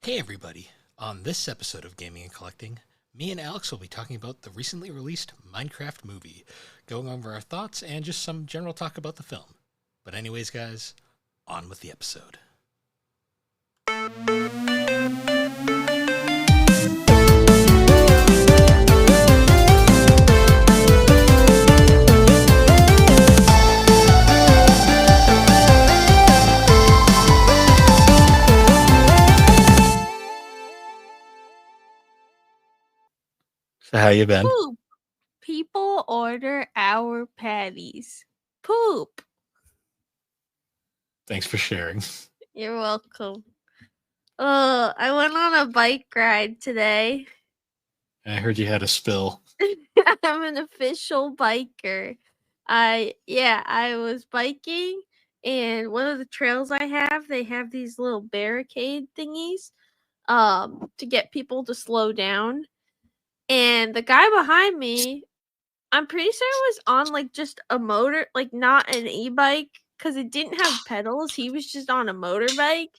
Hey everybody! On this episode of Gaming and Collecting, me and Alex will be talking about the recently released Minecraft movie, going over our thoughts and just some general talk about the film. But anyways, guys, on with the episode. So how you been? Poop. People order our patties. Poop. Thanks for sharing. You're welcome. I went on a bike ride today. I heard you had a spill. I'm an official biker. I was biking, and one of the trails I have, they have these little barricade thingies to get people to slow down. And the guy behind me, I'm pretty sure it was on like just a motor, like not an e-bike, because it didn't have pedals. He was just on a motorbike.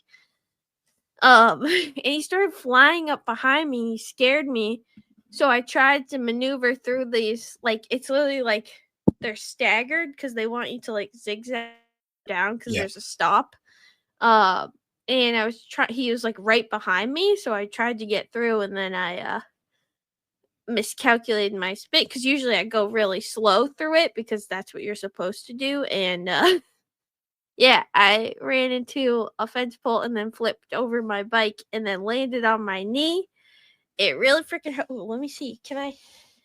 And he started flying up behind me. He scared me. So I tried to maneuver through these, like it's literally like they're staggered because they want you to like zigzag down because there's a stop. And I was he was like right behind me, so I tried to get through, and then I miscalculated my speed because usually I go really slow through it because that's what you're supposed to do. And yeah, I ran into a fence pole and then flipped over my bike and then landed on my knee. It really freaking hurt. Ooh, let me see. Can I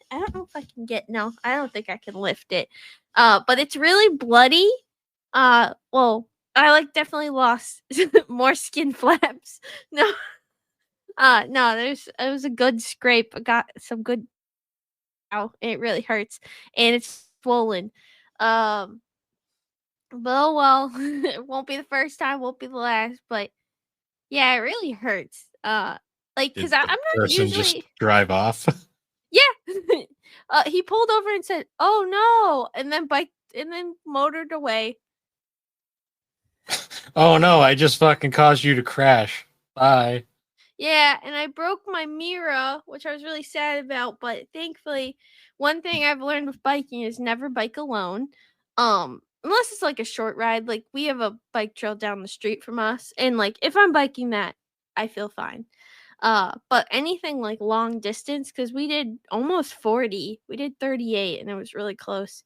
don't know if I can get. No, I don't think I can lift it. But it's really bloody. Well, I like definitely lost more skin flaps. No. No, it was a good scrape. I got some good. Ow, it really hurts, and it's swollen. But oh well, it won't be the first time, won't be the last. But yeah, it really hurts. Like Did because the I'm not person just usually. drive off? Yeah. He pulled over and said, "Oh no," and then motored away. Oh no, I just fucking caused you to crash. Bye. Yeah, and I broke my mirror, which I was really sad about, but thankfully, one thing I've learned with biking is never bike alone. Unless it's like a short ride, like we have a bike trail down the street from us, and like if I'm biking that, I feel fine. But anything like long distance, because we did almost 40, we did 38, and it was really close.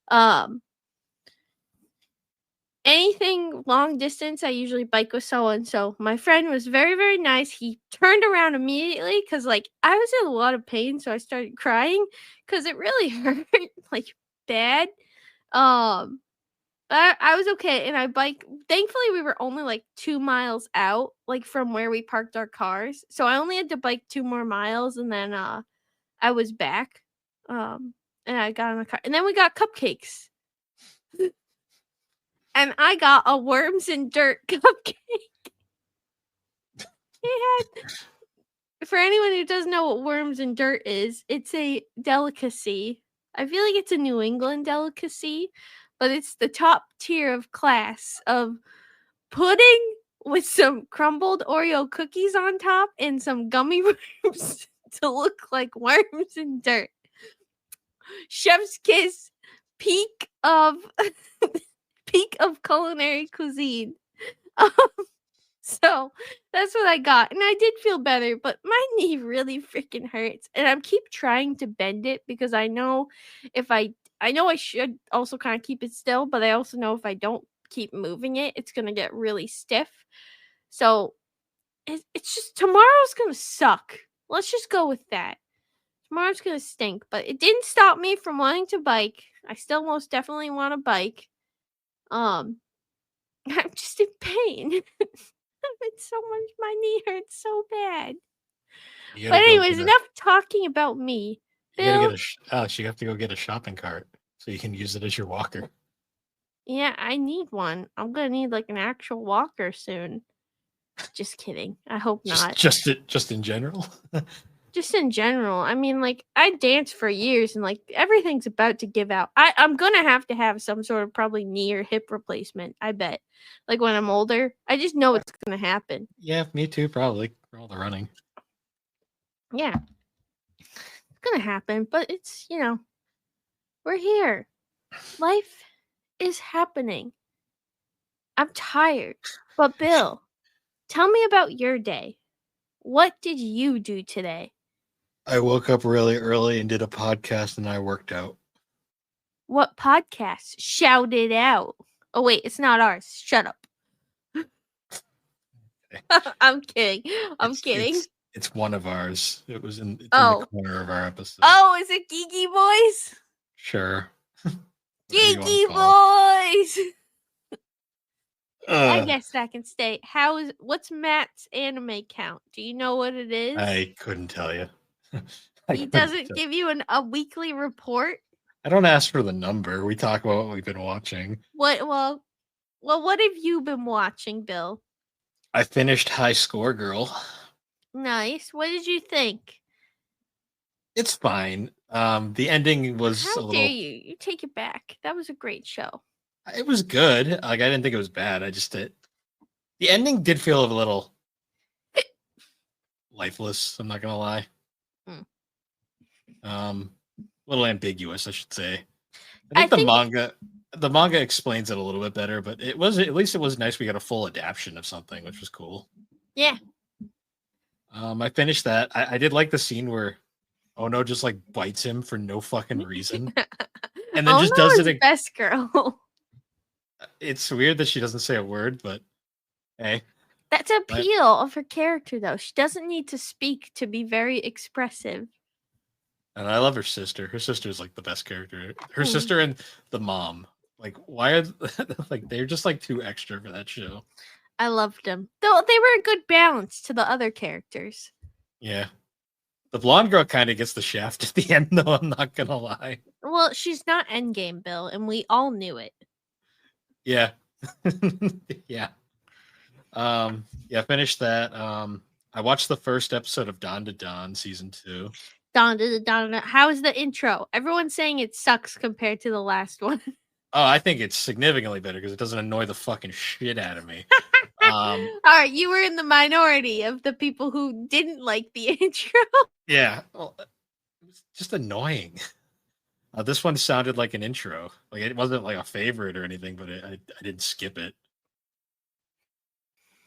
Um, Anything long distance, I usually bike with someone. So my friend was very, very nice. He turned around immediately because, like, I was in a lot of pain, so I started crying because it really hurt, like, bad. Um, I was okay, and I bike. Thankfully, we were only like 2 miles out, like from where we parked our cars. So I only had to bike 2 more miles, and then I was back. And I got in the car, and then we got cupcakes. And I got a worms and dirt cupcake. For anyone who doesn't know what worms and dirt is, it's a delicacy. I feel like it's a New England delicacy, but it's the top tier of class of pudding with some crumbled Oreo cookies on top and some gummy worms to look like worms and dirt. Chef's kiss, peak of culinary cuisine. So that's what I got, and I did feel better, but my knee really freaking hurts, and I keep trying to bend it because I know if I know I should also kind of keep it still, but I also know if I don't keep moving it, it's gonna get really stiff. So it's just tomorrow's gonna suck. Let's just go with that. Tomorrow's gonna stink, but it didn't stop me from wanting to bike. I still most definitely want to bike. I'm just in pain. It's so much. My knee hurts so bad. But anyways, enough talking about me. You gotta get Alex, you have to go get a shopping cart so you can use it as your walker. Yeah, I need one. I'm gonna need like an actual walker soon. Just kidding. I hope not. Just in general. Just in general. I mean, like I danced for years, and like everything's about to give out. I'm gonna have to have some sort of probably knee or hip replacement. I bet. Like when I'm older, I just know it's gonna happen. Yeah, me too. Probably. for all the running. Yeah. It's gonna happen, but it's, we're here. Life is happening. I'm tired. But Bill, tell me about your day. What did you do today? I woke up really early and did a podcast, and I worked out. What podcast? Shout it out. Oh wait, it's not ours. Shut up. I'm kidding. I'm kidding. It's one of ours. It's in the corner of our episode. Oh, is it Geeky Boys? Sure. Geeky Boys. I Uh, guess that can stay. What's Matt's anime count? Do you know what it is? I couldn't tell you. He doesn't give you a weekly report? I don't ask for the number. We talk about what we've been watching. What have you been watching, Bill? I finished High Score Girl. Nice. What did you think? It's fine. The ending was How a little... dare you? You take it back. That was a great show. It was good. Like, I didn't think it was bad. I just did. The ending did feel a little lifeless. I'm not gonna lie. A little ambiguous, I should say. I think the manga explains it a little bit better, but at least it was nice. We got a full adaptation of something, which was cool. Yeah. I finished that. I did like the scene where Ono just like bites him for no fucking reason, and then just does it. Best girl. It's weird that she doesn't say a word, but hey. That's the appeal of her character, though. She doesn't need to speak to be very expressive. And I love her sister. Her sister is like the best character. Her sister and the mom. Like, why are like they're just like too extra for that show? I loved them. Though they were a good balance to the other characters. Yeah. The blonde girl kind of gets the shaft at the end, though. I'm not gonna lie. Well, she's not Endgame, Bill, and we all knew it. Yeah. Yeah. Yeah, finished that. I watched the first episode of Dawn to Dawn season 2. Dawn to Dawn. How is the intro? Everyone's saying it sucks compared to the last one. Oh, I think it's significantly better because it doesn't annoy the fucking shit out of me. All right, you were in the minority of the people who didn't like the intro. Yeah, well, it was just annoying. This one sounded like an intro. Like, it wasn't like a favorite or anything, but I didn't skip it.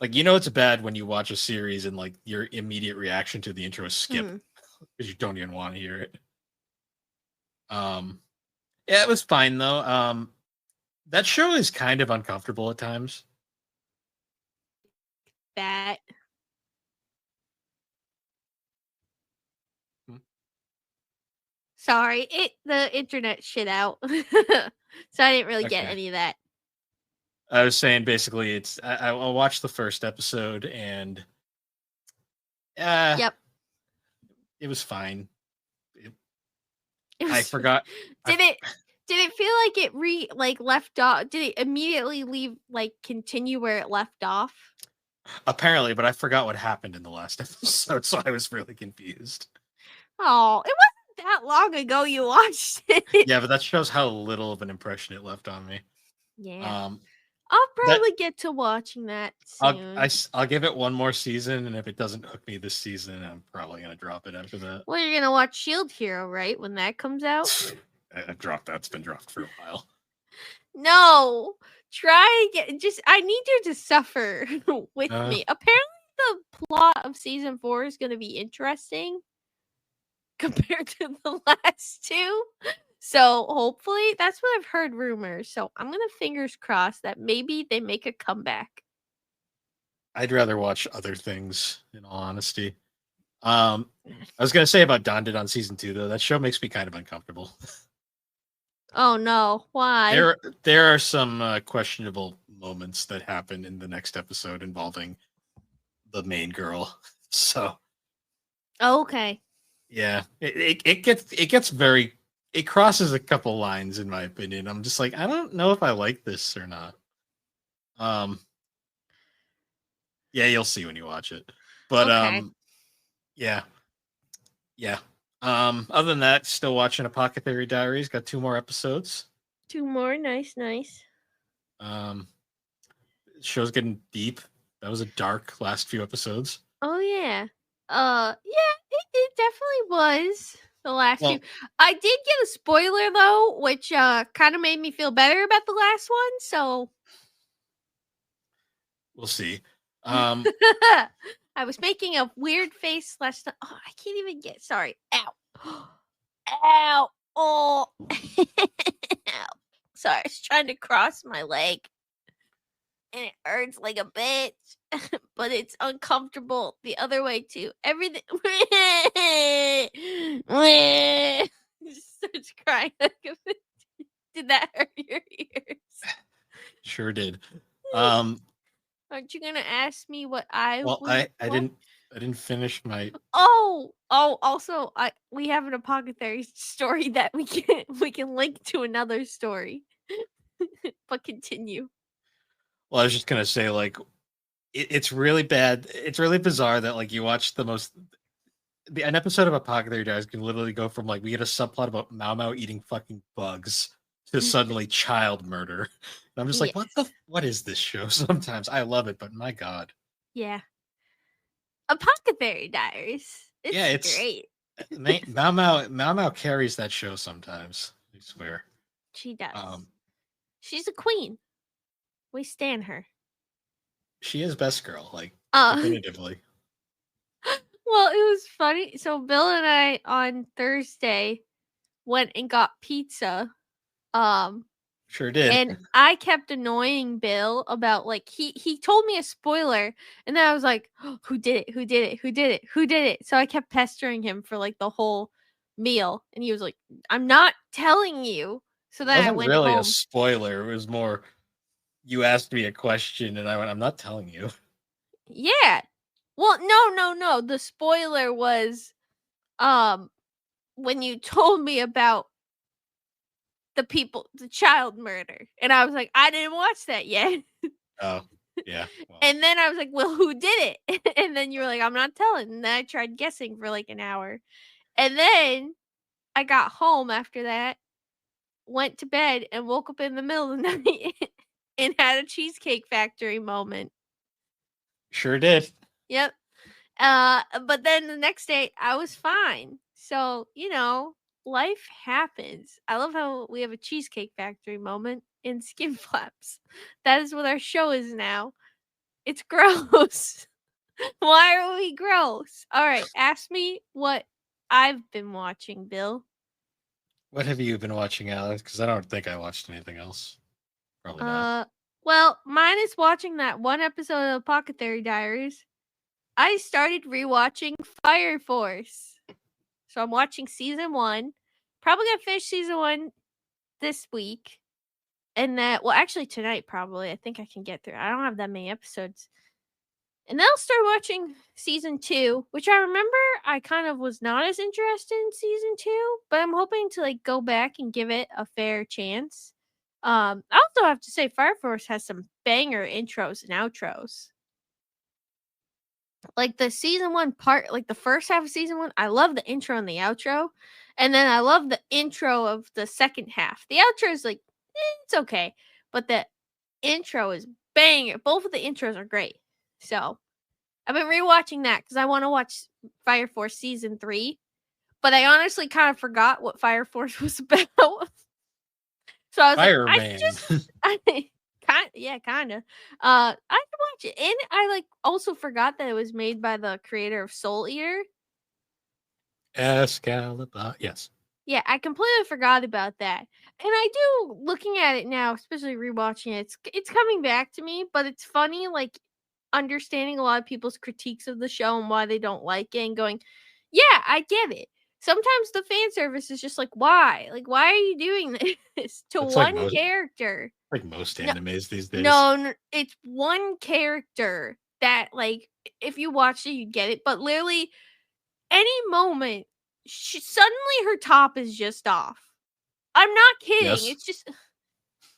Like, it's bad when you watch a series and like your immediate reaction to the intro is skip because you don't even want to hear it. Yeah, it was fine though. That show is kind of uncomfortable at times. That. Sorry, the internet shit out, so I didn't really get any of that. I was saying basically, I watched the first episode and yep, it was fine. I forgot. Did it feel like it left off? Did it immediately continue where it left off? Apparently, but I forgot what happened in the last episode, so I was really confused. Oh, it wasn't that long ago you watched it. Yeah, but that shows how little of an impression it left on me. Yeah. I'll probably get to watching that soon. I'll give it one more season, and if it doesn't hook me this season, I'm probably gonna drop it after that. Well, you're gonna watch Shield Hero, right? When that comes out. I dropped that. It's been dropped for a while. No, try again. I need you to suffer with me. Apparently, the plot of season 4 is gonna be interesting compared to the last 2. So hopefully that's what I've heard rumors. So I'm gonna fingers crossed that maybe they make a comeback. I'd rather watch other things, in all honesty. I was gonna say about Dawn to Dawn season 2 though. That show makes me kind of uncomfortable. Oh no! Why? There are some questionable moments that happen in the next episode involving the main girl. So. Okay. Yeah, it gets very. It crosses a couple lines, in my opinion. I'm just like, I don't know if I like this or not. Yeah, you'll see when you watch it. But okay. Yeah. Other than that, still watching Apothecary Diaries. Got 2 more episodes. 2 more, nice. Show's getting deep. That was a dark last few episodes. Oh yeah. Yeah, it definitely was the last few. Well, I did get a spoiler though, which kind of made me feel better about the last one. So we'll see. I was making a weird face last time. Oh, I can't even get. Sorry. Ow. Ow. Oh. Ow. Sorry, I was trying to cross my leg, and it hurts like a bitch. But it's uncomfortable the other way too. Everything just starts crying like a bitch. Did that hurt your ears? Sure did. Aren't you gonna ask me what I well, was I didn't finish my. also we have an apothecary story that we can link to another story. But continue. Well, I was just gonna say, like, it's really bad. It's really bizarre that like you watch an episode of Apothecary Diaries can literally go from like we get a subplot about Mao Mao eating fucking bugs to suddenly child murder. And I'm just like, Yes. what is this show? Sometimes I love it, but my god, Yeah. Apothecary Diaries. yeah, It's it's great. Mao Mao carries that show sometimes. I swear. She does. Um, She's a queen. We stan her. she is best girl, like Uh definitively. well, it was funny. So Bill and I on Thursday went and got pizza. Um Sure did. And I kept annoying Bill about like he told me a spoiler, and then I was like, oh, "Who did it? Who did it? Who did it? Who did it?" So I kept pestering him for like the whole meal, and he was like, "I'm not telling you." So It then I wasn't went really a home. spoiler. It was more you asked me a question and I went, I'm not telling you. Yeah. Well, no. The spoiler was um when you told me about the child murder, and I was like, "I didn't watch that yet." Oh, yeah. Well, And then I was like, "Well, who did it?" And then you were like, "I'm not telling." And then I tried guessing for like an hour. And then I got home after that, went to bed, and woke up in the middle of the night and had a Cheesecake Factory moment. sure did. Yep. But then the next day I was fine. So, life happens. I love how we have a Cheesecake Factory moment in Skin Flaps. That is what our show is now. It's gross. Why are we gross? All right, ask me what I've been watching, Bill. What have you been watching, Alex? Because I don't think I watched anything else. Probably not. Well, mine is watching that one episode of Apothecary Diaries. I started rewatching Fire Force. So I'm watching season 1. Probably gonna finish season 1 this week. And actually tonight probably. I think I can get through. I don't have that many episodes. And then I'll start watching season 2, which I remember I kind of was not as interested in season 2, but I'm hoping to like go back and give it a fair chance. I also have to say Fire Force has some banger intros and outros. Like the season 1 part, like the first half of season 1, I love the intro and the outro. And then I love the intro of the second half. The outro is like, it's okay. But the intro is banger. Both of the intros are great. So I've been rewatching that because I want to watch Fire Force season 3, but I honestly kind of forgot what Fire Force was about. So I was like, I should Fireman. just, kind of. I could watch it, and I like also forgot that it was made by the creator of Soul Eater. Excalibur. Yes. Yeah, I completely forgot about that. And I do, looking at it now, especially rewatching it, it's coming back to me, but it's funny, like understanding a lot of people's critiques of the show and why they don't like it and going, yeah, I get it. Sometimes the fan service is just like, why? Like, why are you doing this to That's like one most character? No, animes these days. no, it's one character that, like, if you watched it, you'd get it. But literally, any moment, suddenly her top is just off. I'm not kidding. Yes. It's just,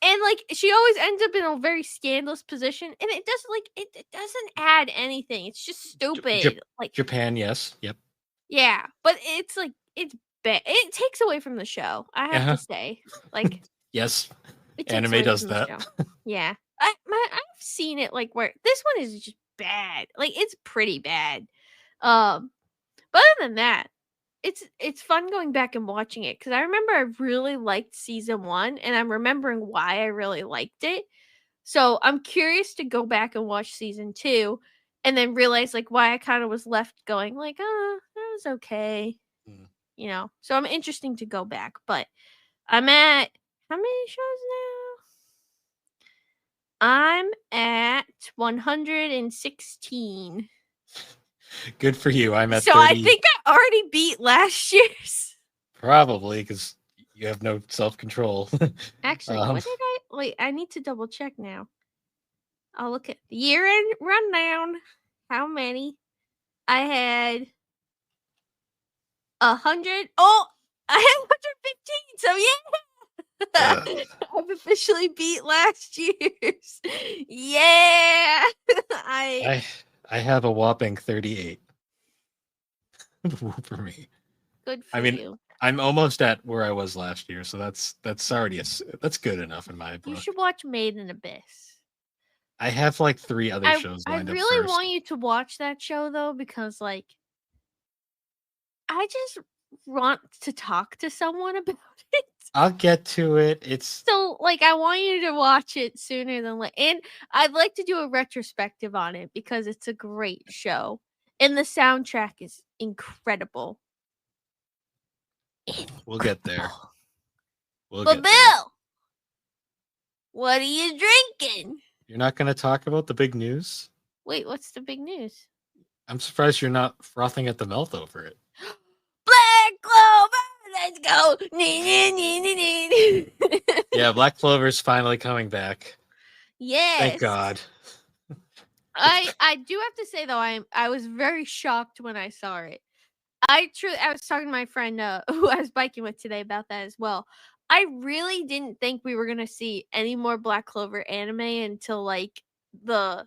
and like she always ends up in a very scandalous position, and it doesn't like it doesn't add anything. It's just stupid. Like, Japan. Yes. Yep. yeah, but it's like it's bad. It takes away from the show. I have Uh-huh. to say, like, Yes. it takes Anime away does from the that. show. Yeah, I've seen it like where this one is just bad. Like it's pretty bad. But other than that, it's fun going back and watching it because I remember I really liked season 1, and I'm remembering why I really liked it. So I'm curious to go back and watch season 2 and then realize like why I kind of was left going like, oh, that was okay. Mm. So I'm interesting to go back, but I'm at how many shows now? I'm at 116. Good for you. I'm at So I 30. think I already beat last year's. Probably because you have no self-control. Actually, what did I wait? I need to double check now. I'll look at the year-end rundown. How many? I had 100. Oh, I had 115. So yeah, I've officially beat last year's. Yeah, I have a whopping 38. For me. Good for I mean, you. I'm almost at where I was last year, so that's already that's good enough in my book. You should watch Made in Abyss. I have like 3 other shows I lined up really first. want you to watch that show though, because like I just want to talk to someone about it. I'll get to it. It's So like I want you to watch it sooner than later. And I'd like to do a retrospective on it because it's a great show. And the soundtrack is incredible. we'll get there. We'll But get Bill, there. what are you drinking? You're not going to talk about the big news? Wait, what's the big news? I'm surprised you're not frothing at the mouth over it. Black Clover, let's go. Yeah, Black Clover's finally coming back. Yes. Thank God. I do have to say though, I was very shocked when I saw it. I was talking to my friend who I was biking with today about that as well. I really didn't think we were gonna see any more Black Clover anime until like the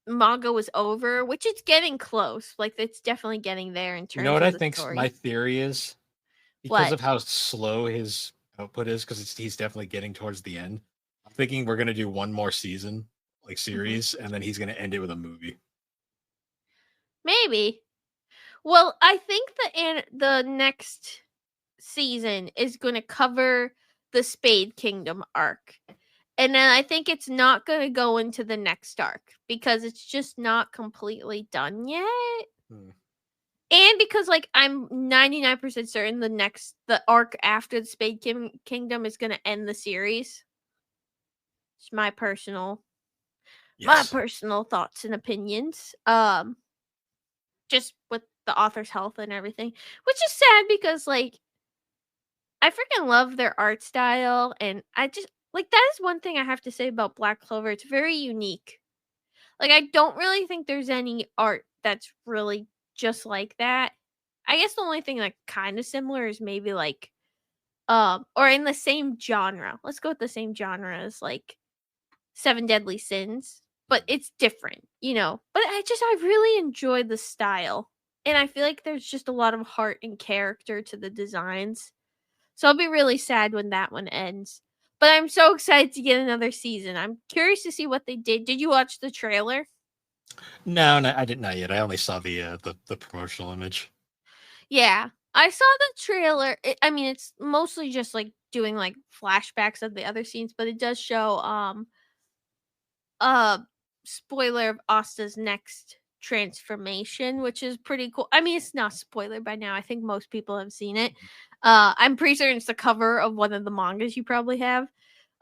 manga was over, which it's getting close. Like it's definitely getting there in terms. You know what of I the think story. my theory is? Because What? of how slow his output is, because he's definitely getting towards the end. I'm thinking we're gonna do one more season, like series, and then he's gonna end it with a movie. Maybe. Well, I think the next season is going to cover the Spade Kingdom arc. And then I think it's not going to go into the next arc because it's just not completely done yet. And because like I'm 99% certain the arc after the Spade Kingdom is going to end the series. It's my personal thoughts and opinions. Just with the author's health and everything, which is sad because like I freaking love their art style, and I just like that is one thing I have to say about Black Clover. It's very unique. Like I don't really think there's any art that's really just like that. I guess the only thing like kind of similar is maybe like or in the same genre. Let's go with the same genre as like Seven Deadly Sins, but it's different, But I really enjoyed the style. And I feel like there's just a lot of heart and character to the designs. So I'll be really sad when that one ends. But I'm so excited to get another season. I'm curious to see what they did. Did you watch the trailer? No, I didn't. Not yet. I only saw the promotional image. Yeah, I saw the trailer. I mean, it's mostly just like doing like flashbacks of the other scenes, but it does show spoiler of Asta's next transformation, which is pretty cool. I mean, it's not spoiler by now. I think most people have seen it. I'm pretty certain it's the cover of one of the mangas you probably have.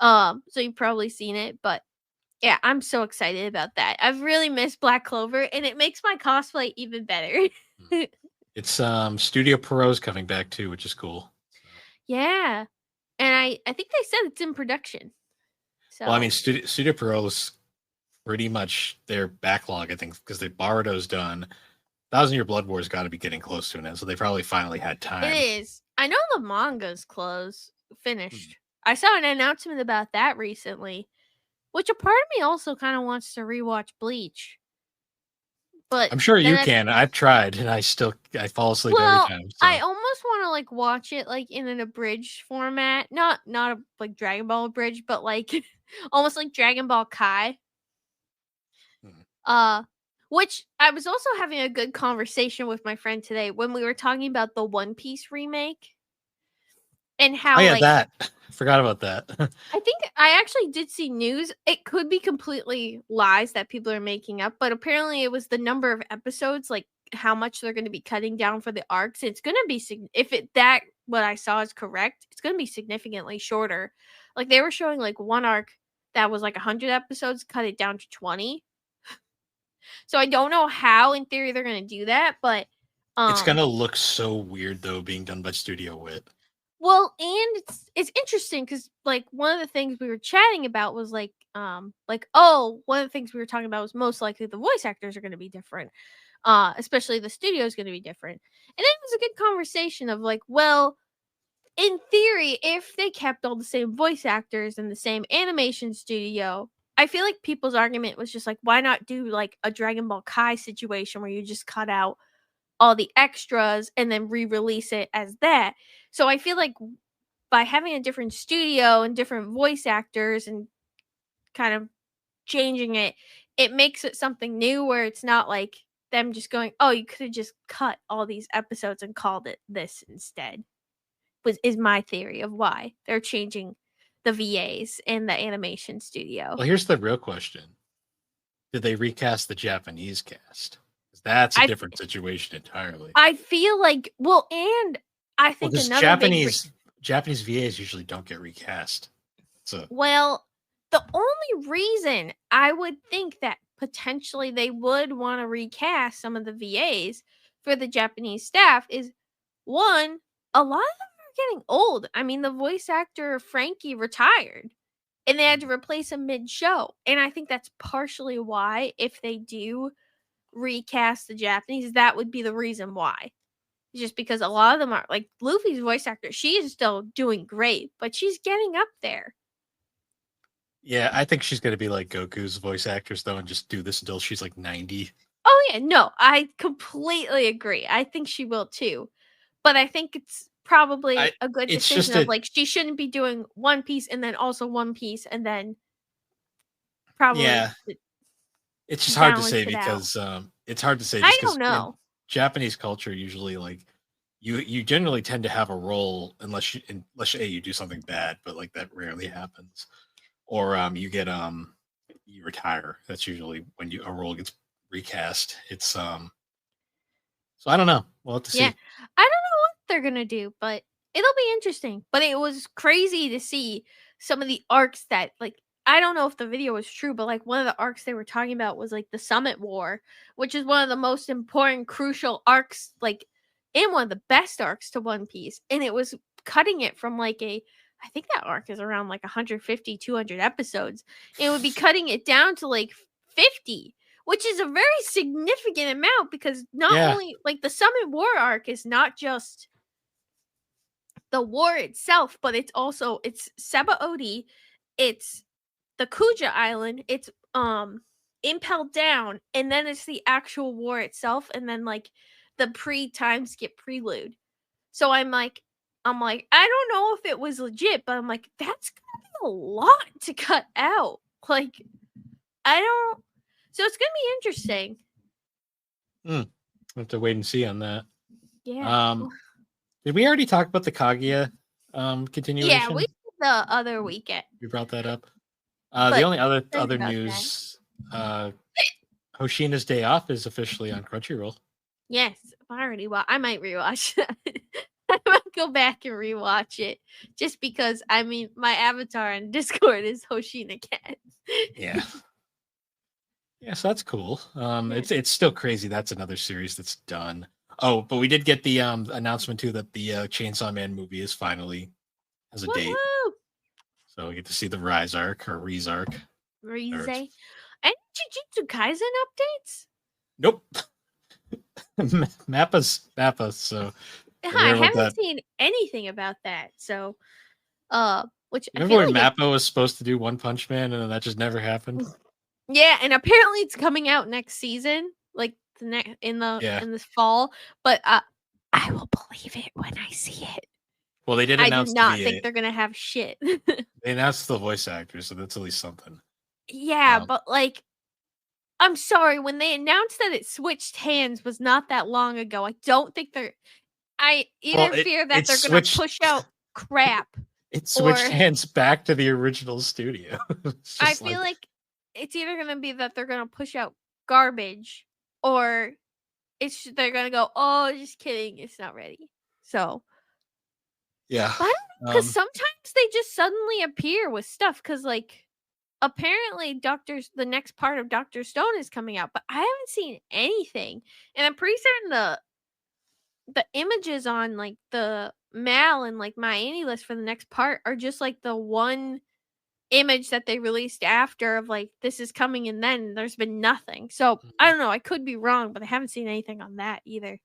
So you've probably seen it, but yeah, I'm so excited about that. I've really missed Black Clover, and it makes my cosplay even better. It's Studio Pierrot's coming back too, which is cool. Yeah, and I think they said it's in production. So well, I mean, Studio Pierrot's pretty much their backlog, I think, because the Boruto's done. Thousand Year Blood War's got to be getting close to an end, so they probably finally had time. It is. I know the manga's finished. I saw an announcement about that recently, which a part of me also kind of wants to rewatch Bleach. But I'm sure you can. I've tried, and I fall asleep every time. So. I almost want to like watch it like in an abridged format, not a like Dragon Ball abridged, but like almost like Dragon Ball Kai. Uh, which I was also having a good conversation with my friend today when we were talking about the One Piece remake and Oh how, yeah, like, that. Forgot about that. I think I actually did see news. It could be completely lies that people are making up, but apparently it was the number of episodes, like how much they're going to be cutting down for the arcs. It's going to be if it that what I saw is correct, it's going to be significantly shorter. Like they were showing like one arc that was like 100 episodes, cut it down to 20. So I don't know how in theory they're going to do that, but It's um gonna look so weird though, being done by Studio Wit. well, and it's interesting because like one of the things we were chatting about was like oh, one of the things we were talking about was most likely the voice actors are going to be different, especially the studio is going to be different, and it was a good conversation of like, well, in theory, if they kept all the same voice actors in the same animation studio, I feel like people's argument was just like, why not do like a Dragon Ball Kai situation where you just cut out all the extras and then re-release it as that. So I feel like by having a different studio and different voice actors and kind of changing it, it makes it something new where it's not like them just going, "Oh, you could have just cut all these episodes and called it this instead." Was is my theory of why they're changing the VAs in the animation studio. Well, here's the real question: did they recast the Japanese cast? 'Cause that's a I different situation entirely. I feel like well, and I Well, think because another big Japanese VAs usually don't get recast. So well, the only reason I would think that potentially they would want to recast some of the VAs for the Japanese staff is one, a lot of them are getting old. I mean, the voice actor Frankie retired and they had to replace him mid show. And I think that's partially why, if they do recast the Japanese, that would be the reason why. Just because a lot of them are like Luffy's voice actor, she is still doing great, but she's getting up there. yeah, I think she's gonna be like Goku's voice actress though, and just do this until she's like 90. Oh yeah, no, I completely agree. I think she will too. But I think it's I probably a good it's decision just of a like she shouldn't be doing One Piece and then also One Piece and then probably yeah, it's just hard to balance say it out. because it's hard to say I just don't because in know. Japanese culture usually like you generally tend to have a role unless A, you do something bad, but like that rarely happens. Or you get you retire. That's usually when a role gets recast. It's so I don't know. We'll have to Yeah. see. I don't know what they're gonna do, but it'll be interesting. But it was crazy to see some of the arcs that like I don't know if the video was true, but like one of the arcs they were talking about was like the Summit War, which is one of the most important, crucial arcs, like and one of the best arcs to One Piece. And it was cutting it from like I think that arc is around like 150, 200 episodes. It would be cutting it down to like 50, which is a very significant amount because not Yeah, only like the Summit War arc is not just the war itself, but it's Seba Odi, it's the Kuja Island, it's Impel Down, and then it's the actual war itself, and then like the time skip prelude. So I'm like, I don't know if it was legit, but I'm like, that's gonna be a lot to cut out. Like, I don't so it's gonna be interesting. we'll have to wait and see on that. Yeah. Um, did we already talk about the Kaguya Yeah, we continuation? did the other weekend, We brought that up. The but only think other about that. news, uh, Hoshina's Day Off is officially on Crunchyroll. Yes, I already I might rewatch that. I might go back and rewatch it just because I mean my avatar on Discord is Hoshina Cat. Yeah, yeah, so that's cool. Yeah. It's still crazy. That's another series that's done. Oh, but we did get the announcement too that the Chainsaw Man movie is finally has a date, Woohoo! so we get to see the Rise arc or Reese arc. Or Rize. it's, Any Jujutsu Kaisen updates? nope, Mappa. So I hear about haven't that. seen anything about that. So which I Remember feel when like Mappa was supposed to do One Punch Man and then that just never happened? yeah, and apparently it's coming out next season, like the next Yeah. in this fall, but I will believe it when I see it. Well, they did I do announce the not think VA. they're gonna have shit. They announced the voice actor, so that's at least something. Yeah, Um, but like I'm sorry, when they announced that it switched hands was not that long ago. I don't think I Well, either it fear that it they're gonna switched push out crap it switched or hands back to the original studio. It's I just feel like, like it's either gonna be that they're gonna push out garbage or they're gonna go, "Oh, just kidding, it's not ready." So, yeah. but I don't know, 'cause sometimes they just suddenly appear with stuff. Cause like, apparently the next part of Doctor Stone is coming out, but I haven't seen anything, and I'm pretty certain the images on, like, the Mal and, like, my Annie list for the next part are just, like, the one image that they released after of, like, "This is coming," and then there's been nothing. So, I don't know, I could be wrong, but I haven't seen anything on that either.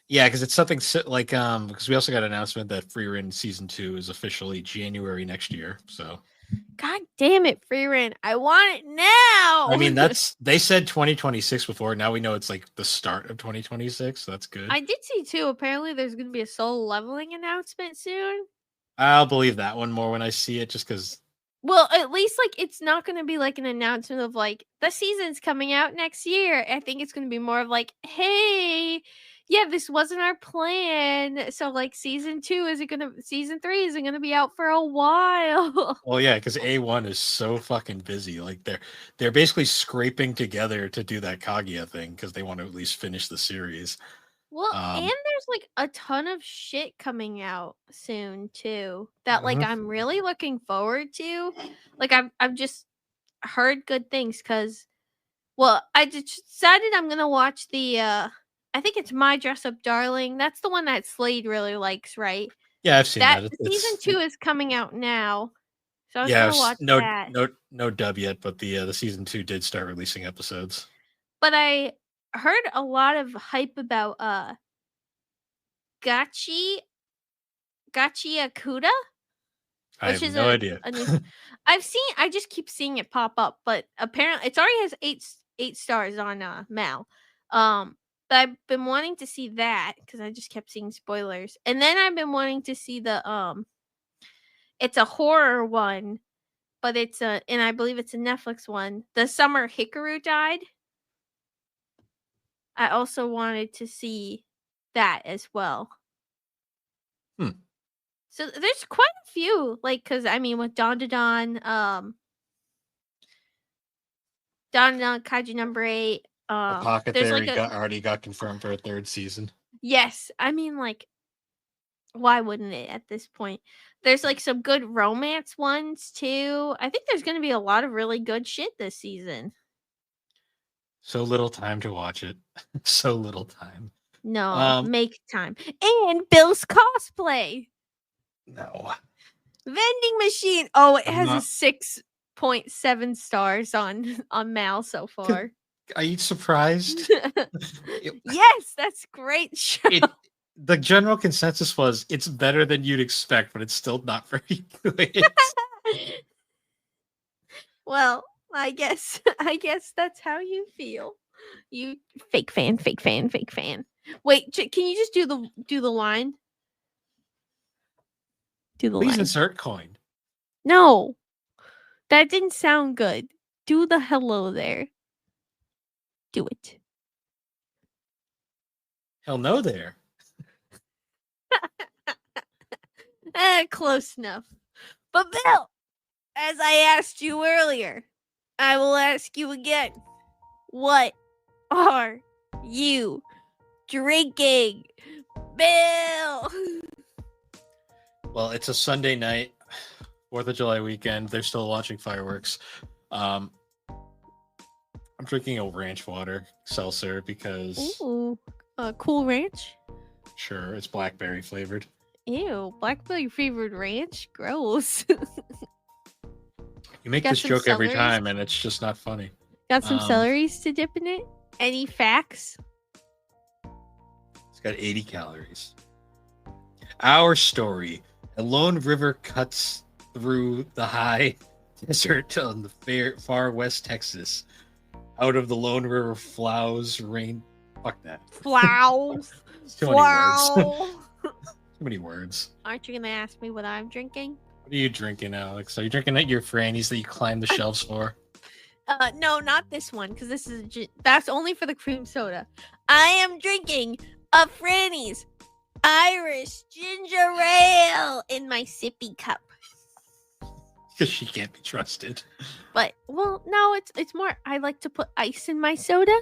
Yeah, because it's something like because we also got an announcement that Frieren season 2 is officially January next year. So God damn it, Frieren, I want it I mean now! they said 2026 before. Now we know it's like the start of 2026. So that's good. I did see too, apparently there's gonna be a Soul Leveling announcement soon. I'll believe that one more when I see it, just because. Well, at least, like, it's not gonna be, like, an announcement of, like, "The season's coming out next year." I think it's gonna be more of, like, "Hey, yeah, this wasn't our plan. So, like, season 3 isn't gonna be out for a while." Well, yeah, because A1 is so fucking busy. Like they're basically scraping together to do that Kaguya thing because they want to at least finish the series. Well, and Um, there's, like, a ton of shit coming out soon too that, like, mhm. I'm really looking forward to. Like, I've just heard good things because. Well, I just decided I'm gonna watch I think it's My Dress Up Darling. That's the one that Slade really likes, right? Yeah, I've seen That that. season 2 is coming out now, so I was Yeah, gonna watch no that. no dub yet, but the season 2 did start releasing episodes. But I heard a lot of hype about Gachi Gachi Akuda, I which have is no idea. a new I just keep seeing it pop up, but apparently it already has 8 stars on Mal. Um but I've been wanting to see that cuz I just kept seeing spoilers. And then I've been wanting to see it's a horror one, but and I believe it's a Netflix one. The Summer Hikaru Died. I also wanted to see that as well. Hmm. So there's quite a few, like, cause I mean with Don Don Kaiju number 8. There's like Apothecary a already got confirmed for a third season. yes. I mean, like, why wouldn't it at this point? There's like some good romance ones too. I think there's gonna be a lot of really good shit this season. So little time to watch it. So little time. No, Um, make time. And Bill's cosplay. no, Vending machine. Oh, it I'm has a not. 6.7 stars on Mal so far. Are you surprised? It, Yes, that's great show. the general consensus was it's better than you'd expect, but it's still not very good. Well, I guess that's how you feel. You fake fan, fake fan, fake fan. Wait, can you just do the line? Do the Please line. insert coin. No, that didn't sound good. Do the hello there. Do it. Hell no, there. Close enough. But Bill, as I asked you earlier, I will ask you again. What are you drinking, Bill? Well, it's a Sunday night, 4th of July weekend. They're still launching fireworks. I'm drinking a ranch water seltzer because Ooh, Cool Ranch. sure, it's blackberry flavored. Ew, blackberry flavored ranch. Gross. You make Got this some joke every celeries? time, and it's just not funny. Got some Um, celeries to dip in it. Any facts? It's got 80 calories. Our story: a lone river cuts through the high desert on the far west Texas. Out of the Lone River flows rain. Fuck that. Flowers. Too many words. Flow. Too many words. Aren't you gonna ask me what I'm drinking? What are you drinking, Alex? Are you drinking at your Franny's that you climb the shelves for? No, not this one, because that's only for the cream soda. I am drinking a Franny's Irish ginger ale in my sippy cup. Because she can't be trusted. But no, it's more. I like to put ice in my soda,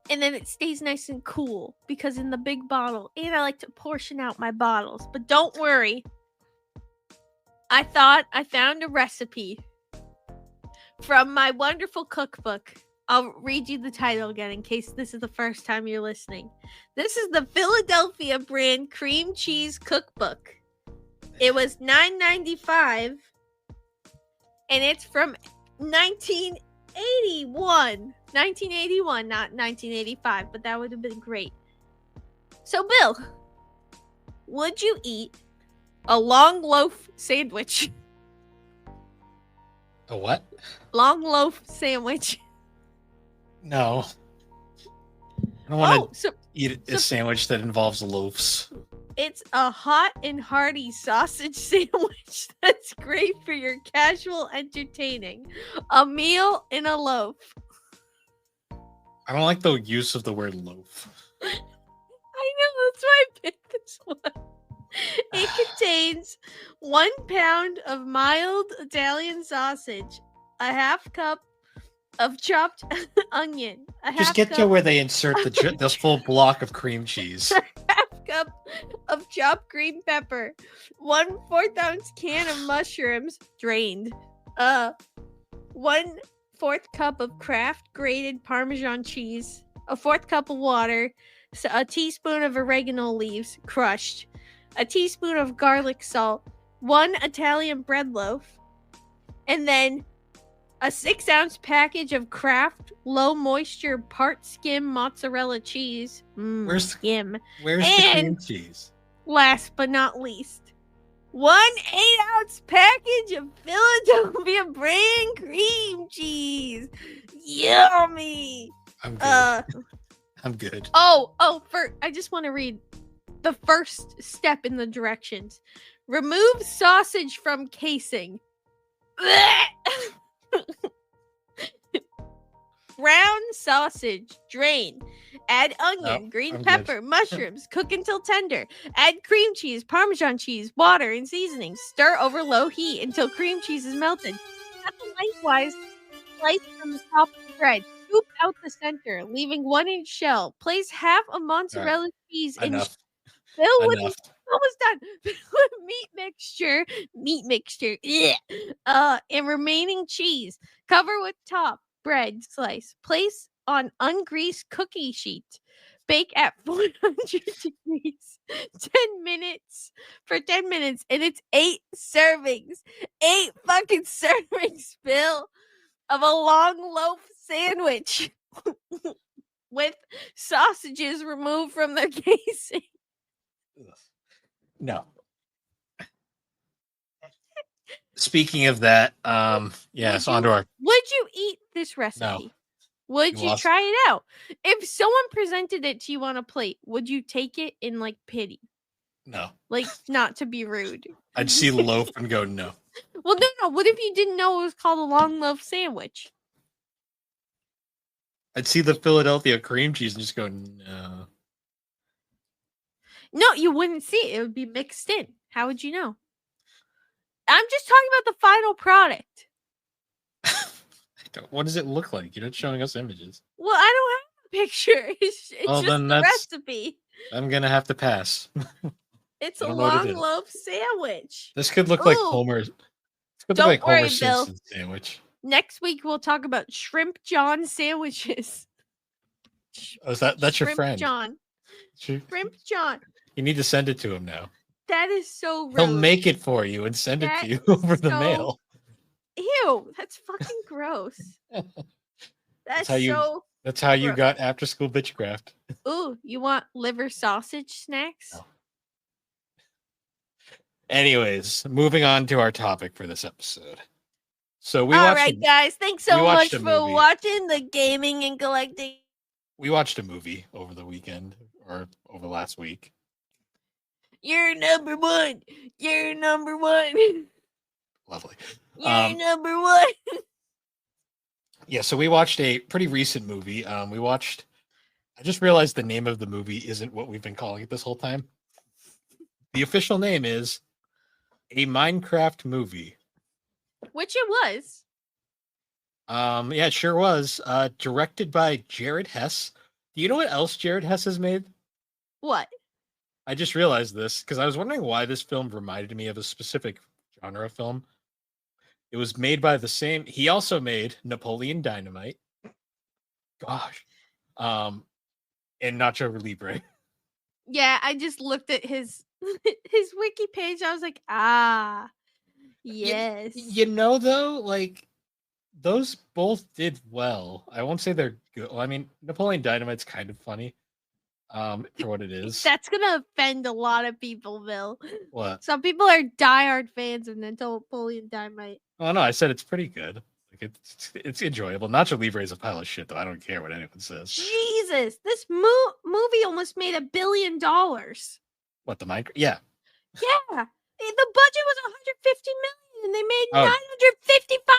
and then it stays nice and cool because in the big bottle. And I like to portion out my bottles. But don't worry. I thought I found a recipe from my wonderful cookbook. I'll read you the title again in case this is the first time you're listening. This is the Philadelphia brand cream cheese cookbook. It was $9.95 and it's from 1981. 1981, not 1985, but that would have been great. So, Bill, would you eat a long loaf sandwich? A what? Long loaf sandwich. No. I don't want to eat a sandwich that involves loaves. It's a hot and hearty sausage sandwich that's great for your casual entertaining. A meal in a loaf. I don't like the use of the word loaf. I know, that's why I picked this one. It contains 1 pound of mild Italian sausage, a half cup of chopped onion, Just get to where they insert this full block of cream cheese. Half cup of chopped green pepper, 1/4 ounce can of mushrooms, drained, 1/4 cup of Kraft grated Parmesan cheese, a 1/4 cup of water, a teaspoon of oregano leaves, crushed, a teaspoon of garlic salt, 1 Italian bread loaf, and then a 6-ounce package of Kraft low moisture part skim mozzarella cheese. Where's skim? Where's the cream cheese? Last but not least, 1 8-ounce package of Philadelphia brand cream cheese. Yummy. I'm good. I'm good. I just want to read the first step in the directions. Remove sausage from casing. Brown sausage, drain. Add onion, green pepper, mushrooms, cook until tender. Add cream cheese, Parmesan cheese, water, and seasonings. Stir over low heat until cream cheese is melted. Cut lengthwise, slice from the top of the bread. Scoop out the center, leaving 1-inch shell. Place half a mozzarella cheese in. Fill with almost done. With meat mixture, and remaining cheese. Cover with top bread slice. Place on ungreased cookie sheet. Bake at 400 degrees 10 minutes for 10 minutes, and it's 8 servings. 8 fucking servings, Bill, of a long loaf sandwich with sausages removed from their casing. No. Speaking of that, yes, on to our. Would you eat this recipe? No. Would you try it out? If someone presented it to you on a plate, would you take it in like pity? No. Like, not to be rude. I'd see the loaf and go, no. Well, no. What if you didn't know it was called a long loaf sandwich? I'd see the Philadelphia cream cheese and just go, no. No, you wouldn't see it. It would be mixed in. How would you know? I'm just talking about the final product. What does it look like? You're not showing us images. Well, I don't have a picture. It's just the recipe. I'm going to have to pass. It's a long loaf sandwich. This could look like Homer. This could look like Homer Simpson sandwich. Next week, we'll talk about Shrimp John sandwiches. Oh, that's your friend? Shrimp John. You need to send it to him now. That is so rude. He'll make it for you and send it to you over the mail. Ew, that's fucking gross. That's how you got after school bitchcraft. Ooh, you want liver sausage snacks? No. Anyways, moving on to our topic for this episode. So guys, thanks so much for watching the Gaming and Collecting. We watched a movie over the weekend or over last week. You're number one. You're number one. Lovely. You're number one. Yeah, so we watched a pretty recent movie. I just realized the name of the movie isn't what we've been calling it this whole time. The official name is A Minecraft Movie. Which it was. Yeah, it sure was. Directed by Jared Hess. Do you know what else Jared Hess has made? What? I just realized this because I was wondering why this film reminded me of a specific genre of film. It was made by the same. He also made Napoleon Dynamite. Gosh, and Nacho Libre. Yeah, I just looked at his his wiki page. I was like, ah, yes. You know, though, like those both did well. I won't say they're good. Well, I mean, Napoleon Dynamite's kind of funny, for what it is. That's gonna offend a lot of people, Bill. What? Some people are diehard fans of Napoleon Dynamite. Oh no, I said it's pretty good. Like it's enjoyable. Nacho Libre is a pile of shit, though. I don't care what anyone says. Jesus, this movie almost made $1 billion. What, the Minecraft? Yeah. Yeah, the budget was 150 million, and they made Oh. 955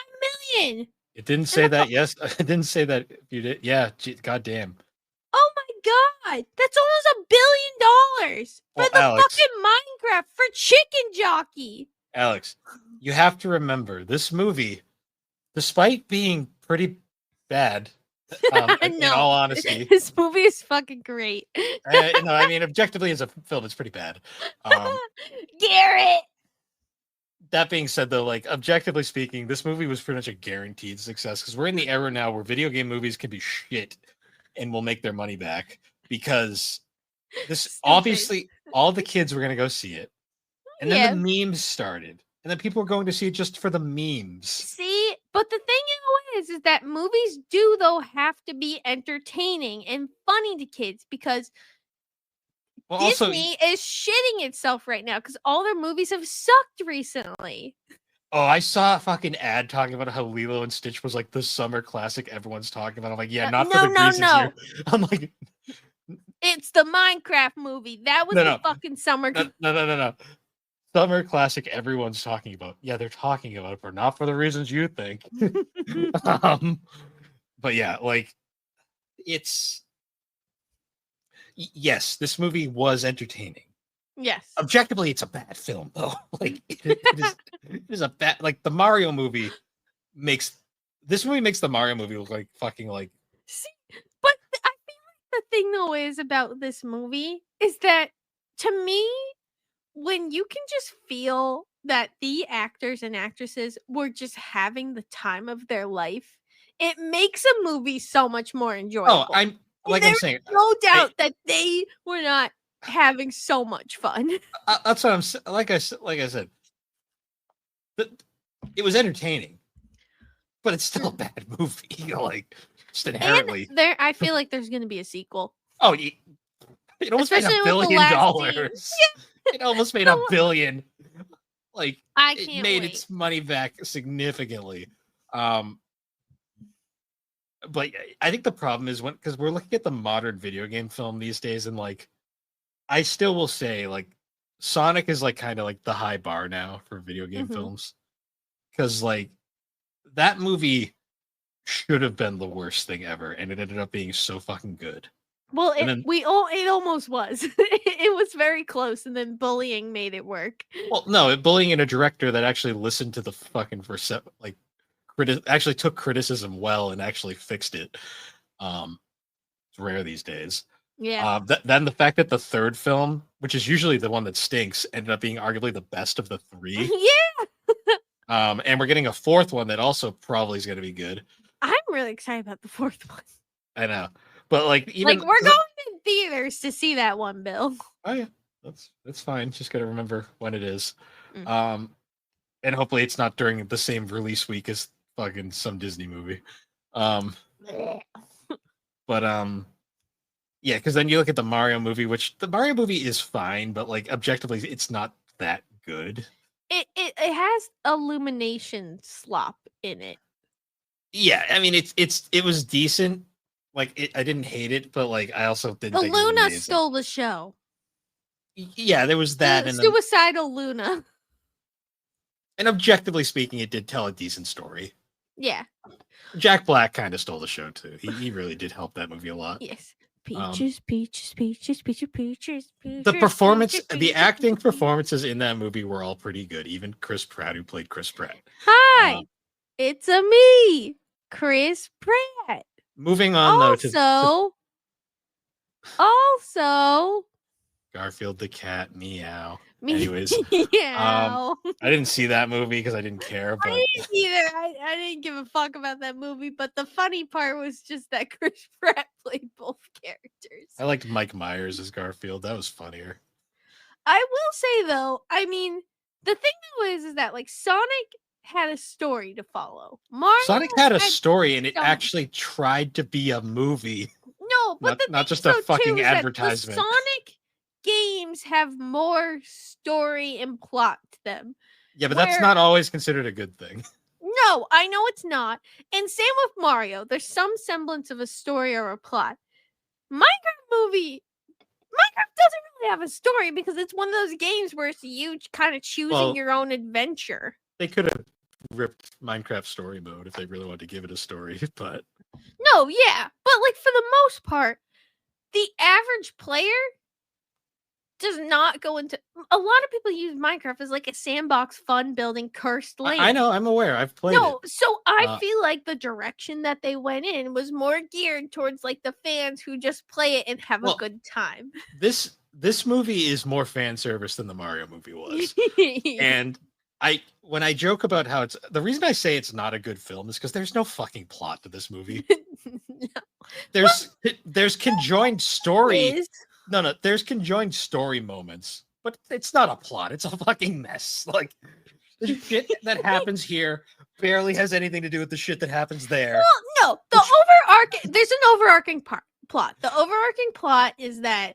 million. It didn't say that. Yes, it didn't say that. If you did, yeah. Goddamn. Oh my god, that's almost $1 billion for Well, the Alex. fucking Minecraft for Chicken Jockey. Alex, you have to remember this movie, despite being pretty bad, in No. all honesty. This movie is fucking great. No, I mean, objectively as a film, it's pretty bad. Garrett. That being said, though, like objectively speaking, this movie was pretty much a guaranteed success because we're in the era now where video game movies can be shit and will make their money back because this Stupid. obviously all the kids were going to go see it, and then Yeah. the memes started, and then people were going to see it just for the memes. See, but the thing is that movies do though have to be entertaining and funny to kids because Well, also, Disney is shitting itself right now because all their movies have sucked recently. oh, I saw a fucking ad talking about how Lilo and Stitch was like the summer classic everyone's talking about. I'm like, yeah, not for the reasons no. I'm like, It's the Minecraft movie. That was the fucking summer. No. Summer classic everyone's talking about. Yeah, they're talking about it, but not for the reasons you think. But yeah, like it's yes, this movie was entertaining. Yes. Objectively, it's a bad film though. Like it is a bad, like the Mario movie makes the Mario movie look like fucking like. See, but I feel like the thing though is about this movie is that to me, when you can just feel that the actors and actresses were just having the time of their life, it makes a movie so much more enjoyable. Oh, I'm saying, no doubt that they were not having so much fun. That's what I'm like I said. It was entertaining, but it's still a bad movie. You know, like just inherently. And I feel like there's going to be a sequel. Oh, it almost made $1 billion. It almost made $1 billion. Like it made its money back significantly. But I think the problem is because we're looking at the modern video game film these days, and like I still will say like Sonic is like kind of like the high bar now for video game films. Because like that movie should have been the worst thing ever, and it ended up being so fucking good. Well, it almost was. It was very close, and then bullying made it work. Well, no, bullying in a director that actually listened to the fucking actually took criticism well and actually fixed it. It's rare these days. Yeah. Then the fact that the third film, which is usually the one that stinks, ended up being arguably the best of the three. Yeah. And we're getting a fourth one that also probably is going to be good. I'm really excited about the fourth one. I know, but like we're going to theaters to see that one, Bill. Oh yeah, that's fine. Just got to remember when it is. And hopefully it's not during the same release week as fucking some Disney movie. But yeah, because then you look at the Mario movie, which the Mario movie is fine, but like objectively, it's not that good. It has Illumination slop in it. Yeah, I mean it was decent. Like I didn't hate it, but like I also didn't. The Luna stole the show. Yeah, there was that, and suicidal Luna. And objectively speaking, it did tell a decent story. Yeah. Jack Black kind of stole the show too. He really did help that movie a lot. Yes. Peaches, peaches, peaches, peaches, peaches, peaches. The performance, peaches, the peaches, acting peaches. performances in that movie were all pretty good. Even Chris Pratt, who played Chris Pratt. Hi, it's a me, Chris Pratt. Moving on though to also Garfield the cat, meow. me. Anyways, Meow. I didn't see that movie because I didn't care. But I didn't either. I didn't give a fuck about that movie. But the funny part was just that Chris Pratt played both characters. I liked Mike Myers as Garfield. That was funnier. I will say though, I mean, the thing is that like Sonic had a story to follow. Mario Sonic had a story, and it some- actually tried to be a movie. No, but not the just thing a is, though, fucking too, is that advertisement. The Sonic games have more story and plot to them. Yeah, but that's not always considered a good thing. No, I know it's not. And same with Mario. There's some semblance of a story or a plot. Minecraft doesn't really have a story because it's one of those games where it's you kind of choosing your own adventure. They could have ripped Minecraft story mode if they really wanted to give it a story, but no, yeah. But like for the most part, the average player does not go into a lot of people use Minecraft as like a sandbox fun building cursed land. I know, I'm aware. I've played it. So I feel like the direction that they went in was more geared towards like the fans who just play it and have a good time. This movie is more fan service than the Mario movie was. And when I joke about how it's the reason I say it's not a good film is because there's no fucking plot to this movie. No. There's conjoined story. No, there's conjoined story moments, but it's not a plot. It's a fucking mess. Like the shit that happens here barely has anything to do with the shit that happens there. Well, no, there's an overarching plot. The overarching plot is that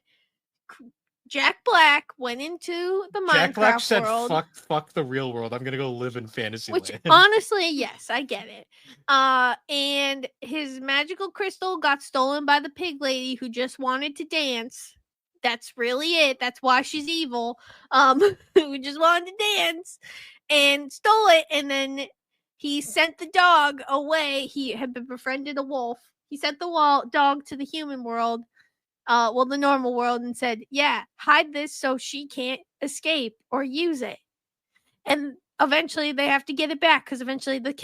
Jack Black went into the Minecraft Jack Black said, world. Fuck the real world. I'm gonna go live in Fantasyland. Which honestly, yes, I get it. And his magical crystal got stolen by the pig lady who just wanted to dance. That's really it. That's why she's evil. Who just wanted to dance and stole it. And then he sent the dog away. He had befriended a wolf. He sent the dog to the human world. The normal world, and said, yeah, hide this so she can't escape or use it. And eventually they have to get it back because eventually the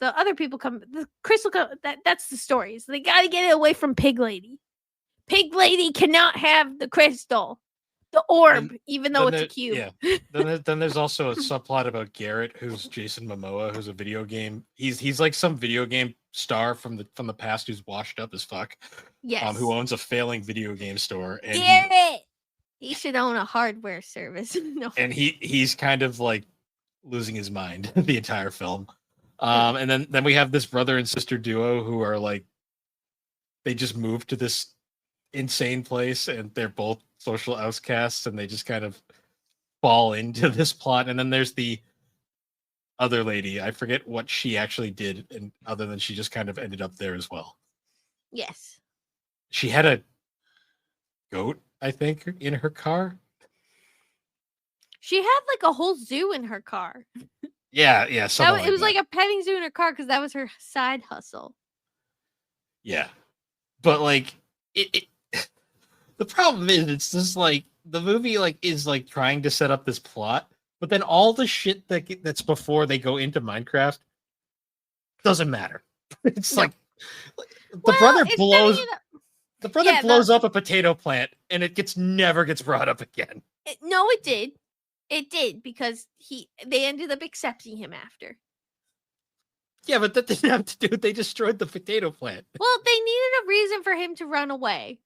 other people come, the crystal that's the story. So they got to get it away from Pig Lady. Pig Lady cannot have the crystal, the orb, even though it's a cube. Yeah. then there's also a subplot about Garrett, who's Jason Momoa, who's a video game. He's like some video game star from the past who's washed up as fuck. Yes. Who owns a failing video game store. And Garrett! He should own a hardware service. No. And he's kind of like losing his mind the entire film. And then we have this brother and sister duo who are like, they just moved to this insane place and they're both social outcasts and they just kind of fall into this plot. And then there's the other lady. I forget what she actually did, and other than she just kind of ended up there as well. Yes. She had a goat, I think, in her car. She had like a whole zoo in her car. Yeah. It was like a petting zoo in her car because that was her side hustle. Yeah. But like the problem is it's just like the movie like is like trying to set up this plot, but then all the shit that's before they go into Minecraft doesn't matter. It's like the brother blows up a potato plant and it never gets brought up again. No, it did. It did because they ended up accepting him after. Yeah, but that didn't have to do. They destroyed the potato plant. Well, they needed a reason for him to run away.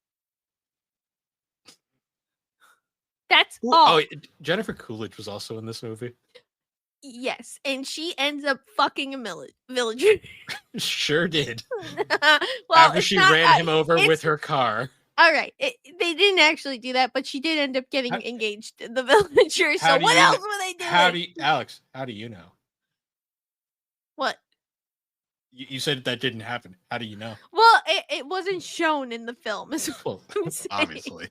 That's all. Oh, Jennifer Coolidge was also in this movie. Yes, and she ends up fucking a villager. Sure did. After she ran him over with her car. All right, they didn't actually do that, but she did end up getting engaged to the villager. So what else were they doing? Alex, how do you know? What? You said that didn't happen. How do you know? Well, it wasn't shown in the film. Well, obviously.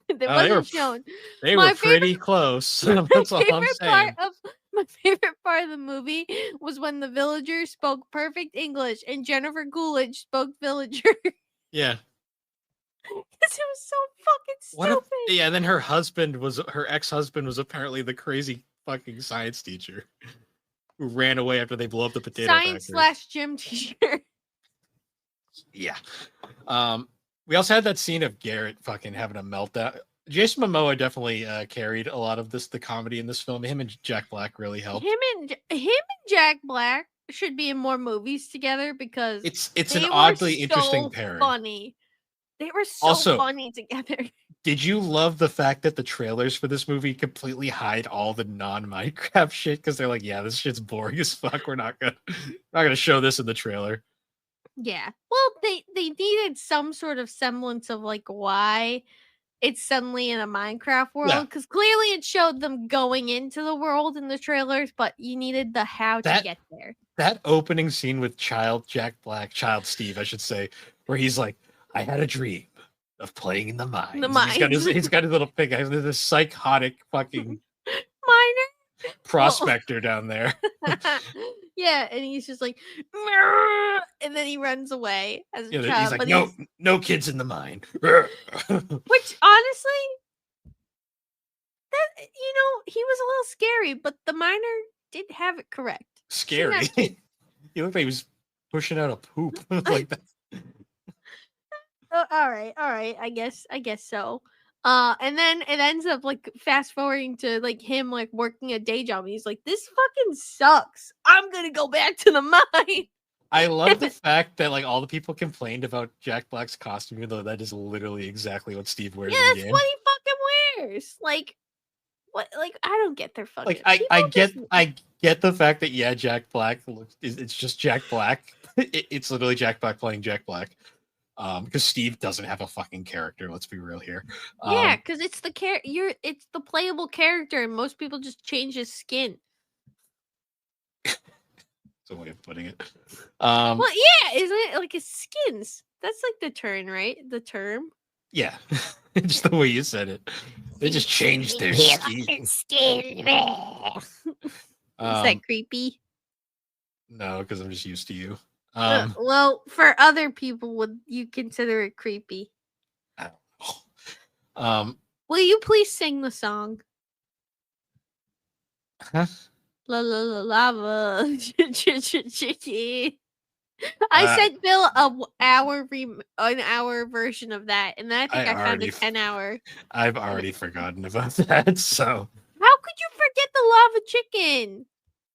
It wasn't shown. They were pretty close. That's all I'm saying. My my favorite part of the movie was when the villagers spoke perfect English and Jennifer Coolidge spoke villager. Yeah. Because it was so fucking What if? stupid. Yeah. Then her ex-husband was apparently the crazy fucking science teacher who ran away after they blew up the potato Science factory. / gym teacher. Yeah. We also had that scene of Garrett fucking having a meltdown. Jason Momoa definitely carried a lot of the comedy in this film. Him and Jack Black really helped. Him and Jack Black should be in more movies together because It's they an were oddly so interesting pairing. funny. They were so Also, funny together. did you love the fact that the trailers for this movie completely hide all the non-Minecraft shit? Because they're like, yeah, this shit's boring as fuck. We're not gonna show this in the trailer. Yeah. Well, they needed some sort of semblance of like why it's suddenly in a Minecraft world because clearly it showed them going into the world in the trailers, but you needed the how to get there. That opening scene with Child Steve, I should say, where he's like, I had a dream of playing in the mines. He's got his little pig, this psychotic fucking miner prospector down there. Yeah, and he's just like, and then he runs away as a child. He's like, no kids in the mine. Which honestly, that he was a little scary, but the miner did have it correct. Scary. He looked like he was pushing out a poop like that. All right. I guess so. And then it ends up like fast forwarding to like him like working a day job. And he's like, "This fucking sucks. I'm gonna go back to the mine." I love the fact that like all the people complained about Jack Black's costume, even though that is literally exactly what Steve wears. Yeah, that's what he fucking wears. Like, what? Like, I don't get their fucking. Like, I get the fact that Jack Black it's just Jack Black. It's literally Jack Black playing Jack Black. Because Steve doesn't have a fucking character. Let's be real here. Yeah, because it's the playable character, and most people just change his skin. That's a way of putting it. Well, yeah, isn't it like his skins? That's like the term, right? The term. Yeah, just the way you said it. They just changed their skin. Is that creepy? No, because I'm just used to you. Well, for other people, would you consider it creepy? I don't know. Will you please sing the song? Huh? La la la lava. I sent Bill an hour version of that, and then I think I found a 10-hour. I've already forgotten about that. So how could you forget the lava chicken?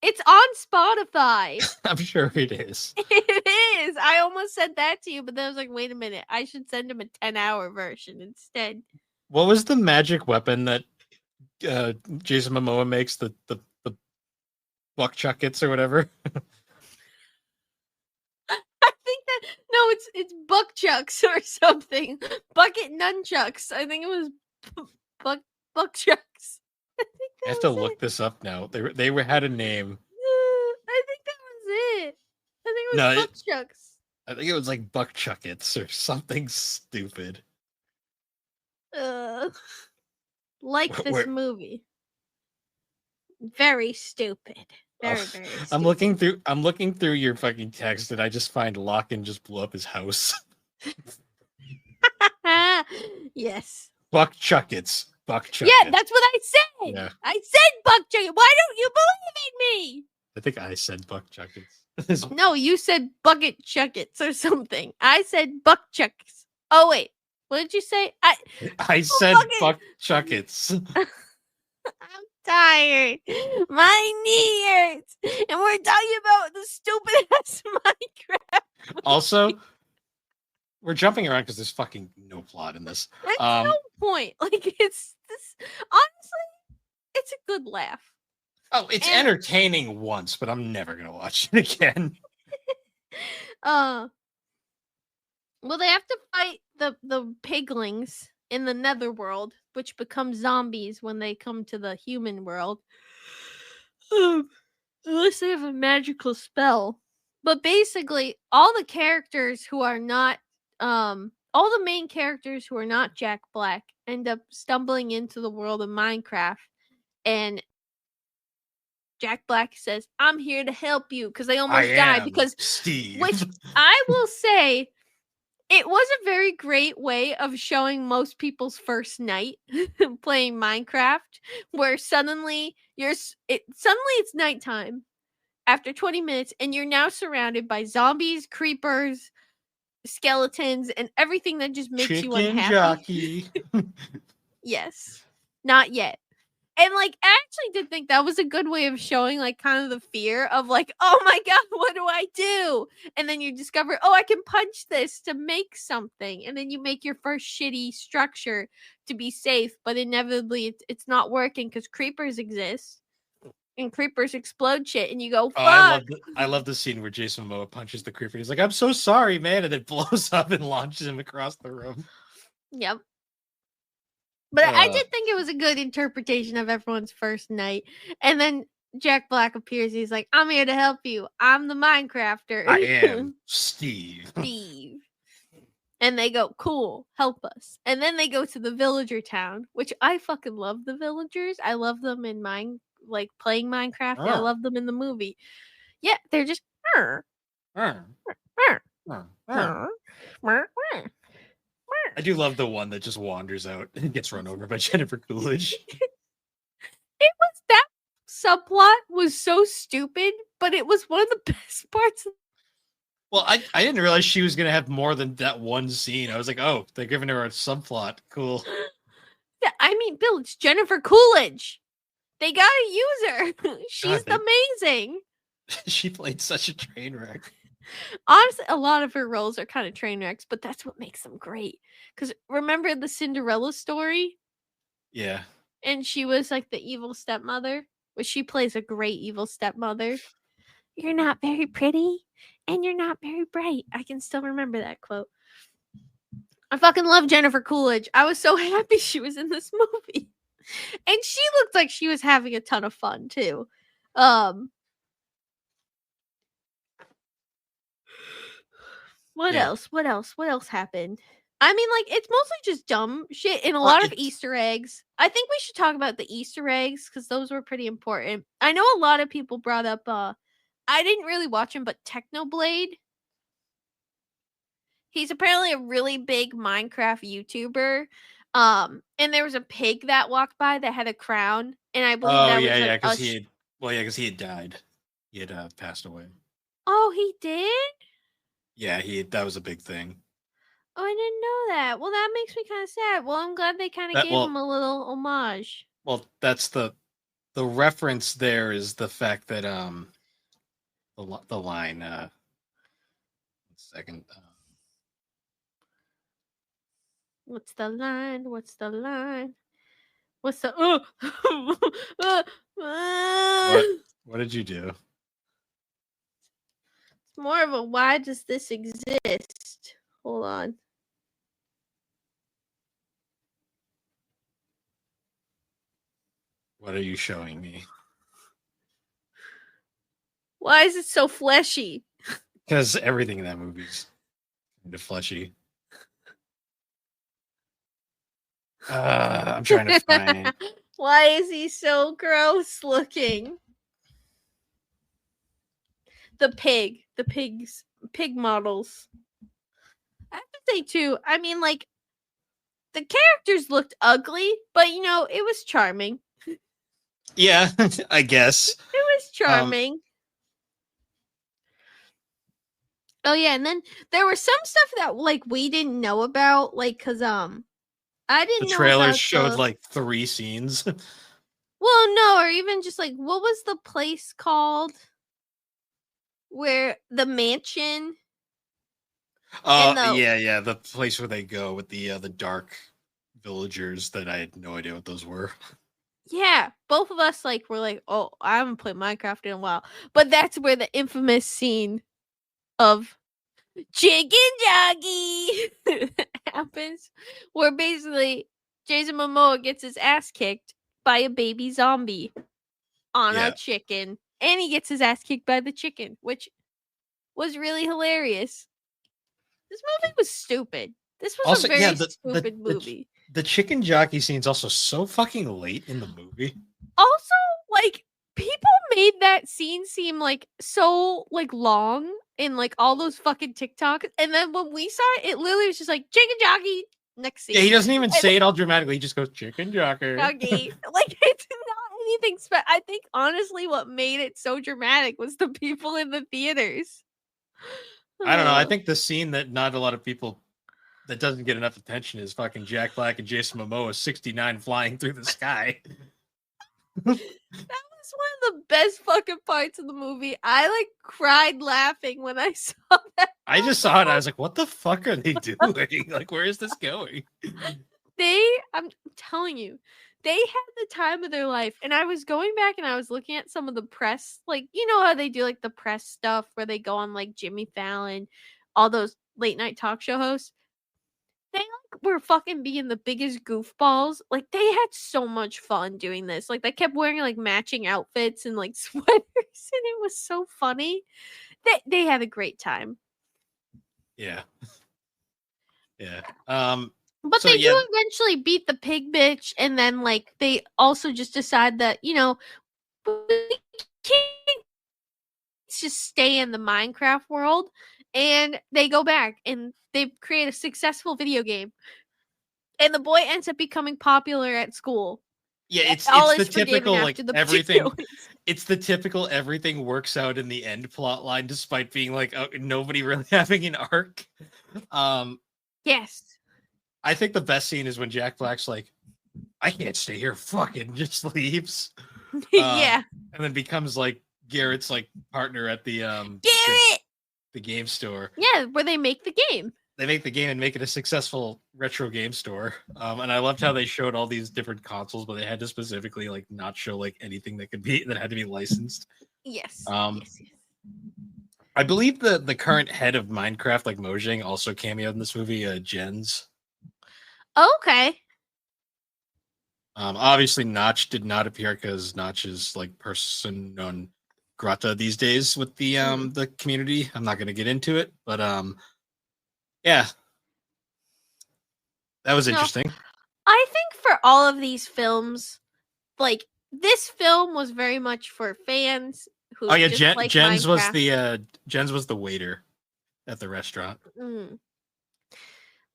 It's on Spotify. I'm sure it is. It is. I almost said that to you, but then I was like, wait a minute. I should send him a 10-hour version instead. What was the magic weapon that Jason Momoa makes? The buck chuckets or whatever? I think that it's buck chucks or something. Bucket nunchucks. I think it was buck chucks. I have to look this up now. They had a name. I think that was it. I think it was buck chucks. I think it was like buck chuckets or something stupid. Like this movie. Very stupid. Very stupid. I'm looking through your fucking text and I just find Locken just blew up his house. Yes. Buck chuckets. Yeah, that's what I said. Yeah. I said buck chuckets. Why don't you believe in me? I think I said buck chuckets. No, you said bucket chuckets or something. I said buck chuckets. Oh wait, what did you say? I said buck chuckets. I'm tired. My knee hurts, and we're talking about the stupid ass Minecraft. Also, we're jumping around because there's fucking no plot in this. There's no point. Like it's this. Honestly, it's a good laugh. Oh, it's entertaining once, but I'm never gonna watch it again. Well, they have to fight the piglings in the netherworld, which become zombies when they come to the human world. Unless they have a magical spell. But basically, all the characters who are not all the main characters who are not Jack Black end up stumbling into the world of Minecraft and Jack Black says, "I'm here to help you," because they I almost died. am Because Steve. which I will say, it was a very great way of showing most people's first night playing Minecraft, where suddenly it's nighttime after 20 minutes, and you're now surrounded by zombies, creepers, skeletons, and everything that just makes you Chicken unhappy. jockey. Yes, not yet. And like, I actually did think that was a good way of showing like kind of the fear of like, oh my god, what do I do? And then you discover, oh, I can punch this to make something, and then you make your first shitty structure to be safe, but inevitably it's not working because creepers exist, and creepers explode shit, and you go, fuck. I love the scene where Jason Momoa punches the creeper. He's like, "I'm so sorry, man," and it blows up and launches him across the room. Yep. But I did think it was a good interpretation of everyone's first night. And then Jack Black appears. He's like, "I'm here to help you. I'm the Minecrafter. I am Steve." Steve." And they go, "Cool, help us." And then they go to the villager town, which I fucking love the villagers. I love them in playing Minecraft. I love them in the movie. Yeah, they're just I do love the one that just wanders out and gets run over by Jennifer Coolidge. That subplot was so stupid, but it was one of the best parts. Well, I didn't realize she was gonna have more than that one scene. I was like, oh, they're giving her a subplot. Cool. Yeah, I mean, Bill, it's Jennifer Coolidge. They gotta use her. She's amazing. She played such a train wreck. Honestly, a lot of her roles are kind of train wrecks, but that's what makes them great. Because remember the Cinderella story? Yeah. And she was like the evil stepmother, which she plays a great evil stepmother. "You're not very pretty, and you're not very bright." I can still remember that quote. I fucking love Jennifer Coolidge. I was so happy she was in this movie. And she looked like she was having a ton of fun too. What else? What else happened? I mean, like, it's mostly just dumb shit and a lot of Easter eggs. I think we should talk about the Easter eggs because those were pretty important. I know a lot of people brought up, I didn't really watch him, but Technoblade. He's apparently a really big Minecraft YouTuber. And there was a pig that walked by that had a crown, and I believe that was like because he had died. He had passed away. Oh, he did? Yeah, that was a big thing. Oh, I didn't know that. Well, that makes me kind of sad. Well, I'm glad they kind of gave him a little homage. Well, that's the reference there is the fact that the line 1 second. What's the line? What's the line? What's the What did you do? It's more of a why does this exist? Hold on. What are you showing me? Why is it so fleshy? Because everything in that movie's kind of fleshy. I'm trying to find. Why is he so gross looking? The pig models. I have to say too, I mean, like, the characters looked ugly, but you know, it was charming. Yeah, I guess. It was charming. Oh yeah, and then there was some stuff that like we didn't know about, like, cause I didn't know. The trailer showed like 3 scenes. Well, no, or even just like, what was the place called? Where the mansion? Yeah, the place where they go with the dark villagers that I had no idea what those were. Yeah, both of us like were like, oh, I haven't played Minecraft in a while, but that's where the infamous scene of Chicken Jockey happens, where basically Jason Momoa gets his ass kicked by a baby zombie on a chicken, and he gets his ass kicked by the chicken, which was really hilarious. This movie was stupid. This was also, a very stupid movie. The chicken jockey scene is also so fucking late in the movie. Also, like, people made that scene seem like so like long in like all those fucking TikToks, and then when we saw it, it literally was just like chicken jockey. Next scene. Yeah, he doesn't even And say it all dramatically. He just goes chicken jocker. jockey. Like it's not anything special. I think honestly, what made it so dramatic was the people in the theaters. I don't know. I think the scene that not a lot of people that doesn't get enough attention is fucking Jack Black and Jason Momoa 69 flying through the sky. That was one of the best fucking parts of the movie. I like cried laughing when I saw that. I just saw it. I was like, what the fuck are they doing? Like, where is this going? I'm telling you, they had the time of their life. And I was going back and I was looking at some of the press, like, you know how they do like the press stuff where they go on like Jimmy Fallon, all those late night talk show hosts. They like were fucking being the biggest goofballs. Like they had so much fun doing this. Like they kept wearing like matching outfits and like sweaters, and it was so funny. They had a great time. Yeah. Yeah. But So, they yeah. do eventually beat the pig bitch, and then like they also just decide that, you know, we can't just stay in the Minecraft world, and they go back and they create a successful video game. And the boy ends up becoming popular at school. Yeah, it's All the is forgiven typical like after the everything. videos. It's the typical everything works out in the end plot line, despite being like nobody really having an arc. Yes. I think the best scene is when Jack Black's like, I can't stay here, fucking just leaves. Yeah. And then becomes like Garrett's like partner at the Garrett! the game store. Yeah, where they make the game. They make the game and make it a successful retro game store. And I loved how they showed all these different consoles, but they had to specifically like not show like anything that had to be licensed. Yes. Yes. I believe the current head of Minecraft, like Mojang, also cameoed in this movie, Jens. Okay. Obviously Notch did not appear because Notch is like person non grata these days with the the community. I'm not gonna get into it, but yeah. That was interesting. I think for all of these films, like this film was very much for fans who like Jens Minecraft. was the waiter at the restaurant.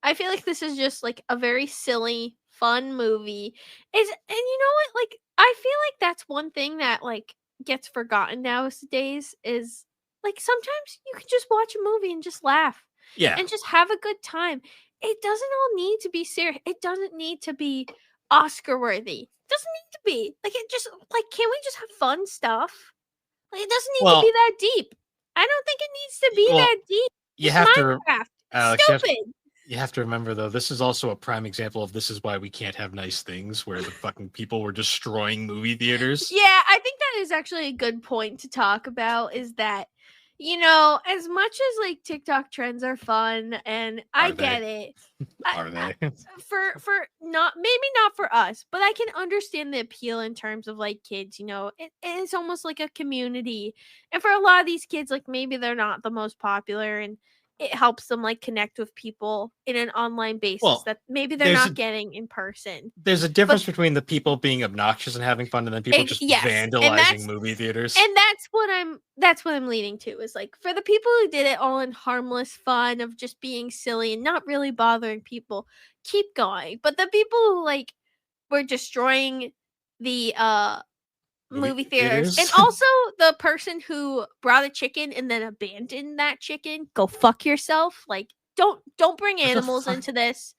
I feel like this is just like a very silly, fun movie. And you know what? Like I feel like that's one thing that like gets forgotten nowadays is like sometimes you can just watch a movie and just laugh. Yeah. And just have a good time. It doesn't all need to be serious. It doesn't need to be Oscar worthy. It doesn't need to be. Like it just like can we just have fun stuff? Like it doesn't need to be that deep. I don't think it needs to be that deep. You have Minecraft. to Alex, stupid. You have to remember though, this is also a prime example of this is why we can't have nice things where the fucking people were destroying movie theaters. Yeah, I think that is actually a good point to talk about is that you know, as much as like TikTok trends are fun and I get it. Are they? For not maybe not for us, but I can understand the appeal in terms of like kids, you know. It's almost like a community. And for a lot of these kids, like maybe they're not the most popular and it helps them like connect with people in an online basis that maybe they're not getting in person. There's a difference between the people being obnoxious and having fun and then people just vandalizing movie theaters. And that's what I'm leading to is like for the people who did it all in harmless fun of just being silly and not really bothering people, keep going. But the people who like were destroying the movie theaters. And also the person who brought a chicken and then abandoned that chicken, go fuck yourself. Like don't bring animals into this.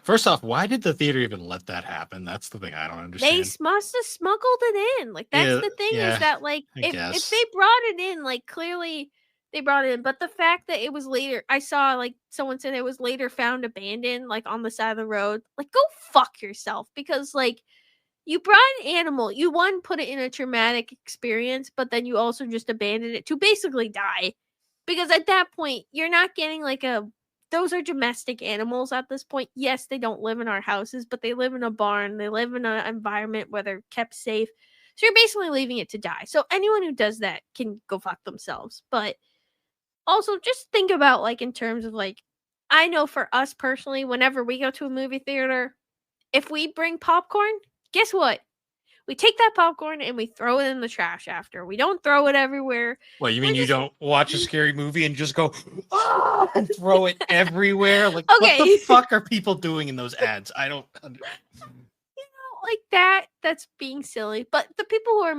First off, why did the theater even let that happen? That's the thing I don't understand. They must have smuggled it in. Like that's the thing is that like if they brought it in, like clearly they brought it in, but the fact that it was later, I saw like someone said it was later found abandoned, like on the side of the road. Like go fuck yourself because like you brought an animal. You put it in a traumatic experience, but then you also just abandoned it to basically die. Because at that point, you're not getting like those are domestic animals at this point. Yes, they don't live in our houses, but they live in a barn. They live in an environment where they're kept safe. So you're basically leaving it to die. So anyone who does that can go fuck themselves. But also just think about like in terms of like, I know for us personally, whenever we go to a movie theater, if we bring popcorn, guess what? We take that popcorn and we throw it in the trash after. We don't throw it everywhere. Well, you We're mean you just don't watch a scary movie and just go ah, and throw it everywhere? Like, what the okay. fuck are people doing in those ads? I don't. Like that's being silly. But the people who are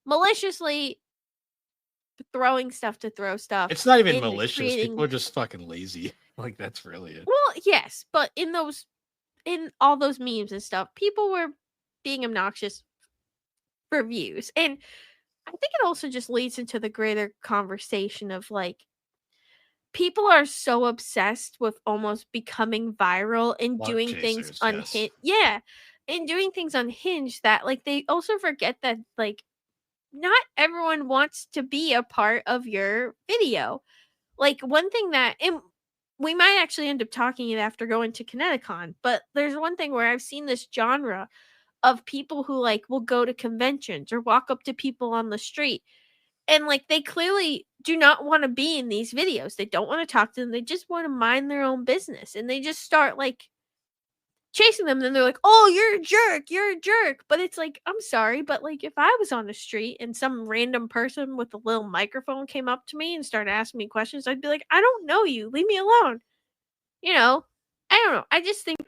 maliciously throwing stuff to throw stuff. It's not even and malicious. creating People are just fucking lazy. Like, that's really it. Well, yes, but in all those memes and stuff, people were being obnoxious for views. And I think it also just leads into the greater conversation of like people are so obsessed with almost becoming viral and Lark doing things chasers, yes. unhinged. Yeah. And doing things unhinged that like they also forget that like not everyone wants to be a part of your video. Like one thing that and we might actually end up talking it after going to Kineticon, but there's one thing where I've seen this genre of people who like will go to conventions or walk up to people on the street and like they clearly do not want to be in these videos. They don't want to talk to them. They just want to mind their own business and they just start like chasing them. Then they're like, "Oh, you're a jerk. You're a jerk." But it's like, I'm sorry, but like if I was on the street and some random person with a little microphone came up to me and started asking me questions, I'd be like, "I don't know you. Leave me alone." You know, I don't know. I just think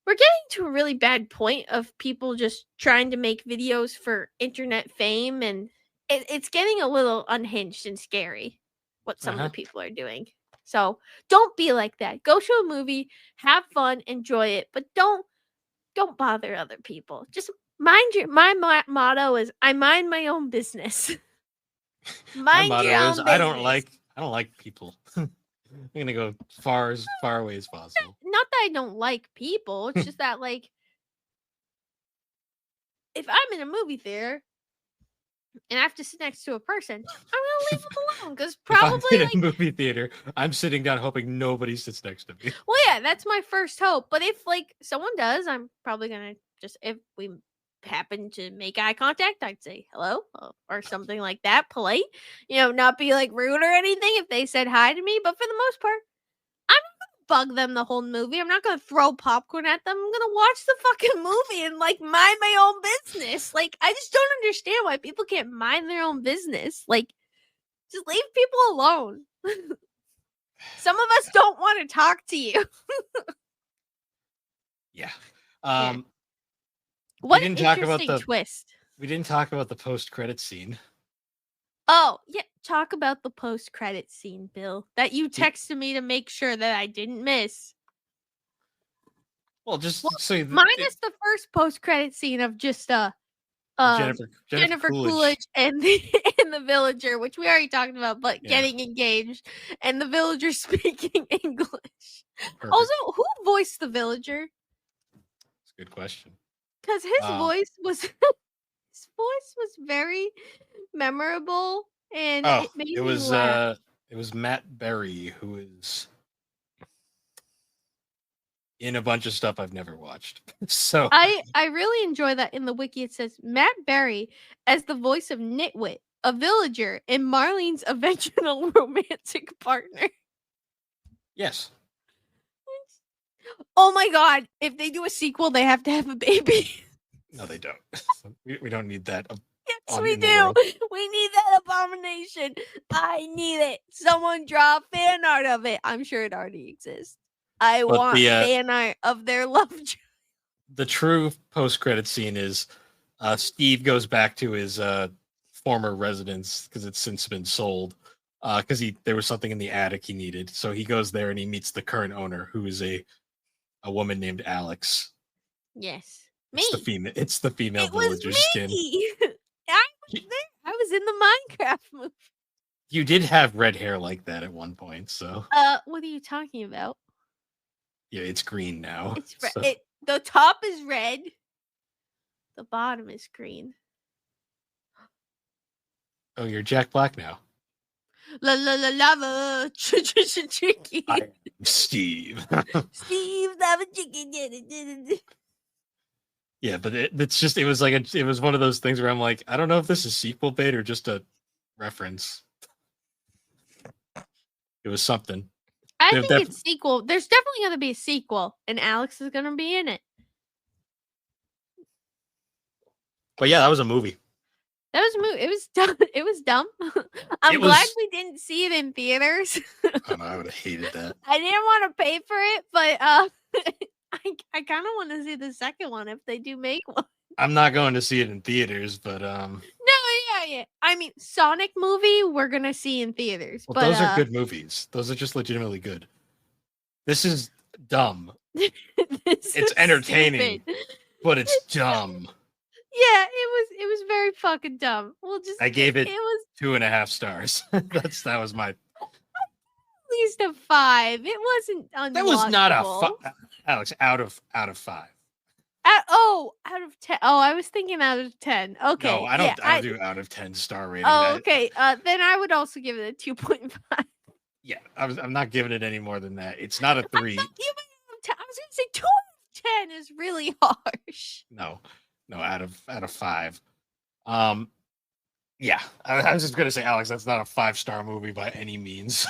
we're getting to a really bad point of people just trying to make videos for internet fame, and it's getting a little unhinged and scary what some of the people are doing. So don't be like that. Go to a movie, have fun, enjoy it, but don't bother other people. Just mind your my motto is I mind my own business. My motto your is own I don't business. like people. I'm gonna go as far away as possible. Not that I don't like people. It's just that like if I'm in a movie theater and I have to sit next to a person, I'm gonna leave them alone because probably if I'm in a movie theater, I'm sitting down hoping nobody sits next to me. Well, yeah, that's my first hope. But if like someone does, I'm probably gonna just if we happen to make eye contact, I'd say hello or something like that, polite. Not be like rude or anything if they said hi to me. But for the most part, I'm not gonna bug them the whole movie. I'm not gonna throw popcorn at them. I'm gonna watch the fucking movie and like mind my own business. Like I just don't understand why people can't mind their own business. Like just leave people alone. Some of us don't want to talk to you. Yeah. What an interesting twist. We didn't talk about the post-credit scene. Oh, yeah. Talk about the post-credit scene, Bill, that you texted me to make sure that I didn't miss. Well, just minus the first post-credit scene of just Jennifer Coolidge and the villager, which we already talked about, but getting engaged and the villager speaking English. Perfect. Also, who voiced the villager? That's a good question. Because his voice was very memorable, and it made me laugh. It was Matt Berry, who is in a bunch of stuff I've never watched. So I really enjoy that in the wiki. It says Matt Berry as the voice of Nitwit, a villager, and Marlene's eventual romantic partner. Yes. Oh my god! If they do a sequel, they have to have a baby. No, they don't. We don't need that. Yes, we do. We need that abomination. I need it. Someone draw fan art of it. I'm sure it already exists. I want fan art of their love. The true post-credit scene is Steve goes back to his former residence because it's since been sold because there was something in the attic he needed. So he goes there and he meets the current owner, who is a woman named Alex. Yes. It's the female villager's skin. I was there. I was in the Minecraft movie. You did have red hair like that at one point, so. What are you talking about? Yeah, it's green now. It's red. So. The top is red. The bottom is green. Oh, you're Jack Black now. La la la lava. Tricky. I am Steve. Steve lava chicken. Yeah, but it was one of those things where I'm like, I don't know if this is sequel bait or just a reference. It was something. I think it's sequel. There's definitely going to be a sequel, and Alex is going to be in it. But yeah, that was a movie. That was a movie. It was dumb. It was dumb. I'm glad we didn't see it in theaters. Oh no, I would have hated that. I didn't want to pay for it, but I kind of want to see the second one if they do make one. I'm not going to see it in theaters, but No, yeah. I mean, Sonic movie we're gonna see in theaters. well, but those are good movies. Those are just legitimately good. This is dumb. It's entertaining, but it's dumb. Yeah, it was very fucking dumb. I gave it it was 2.5 stars. that was my. at least a 5. It wasn't unwatchable. That was not a 5, Alex. Out of 5. Out of 10. Oh, I was thinking out of 10. Okay. No, I don't. I don't do out of 10 star rating. Oh, okay. Then I would also give it a 2.5. Yeah, I'm not giving it any more than that. It's not a 3. I was gonna say 2 out of 10 is really harsh. No, out of 5. Yeah, I was just gonna say, Alex, that's not a 5-star movie by any means.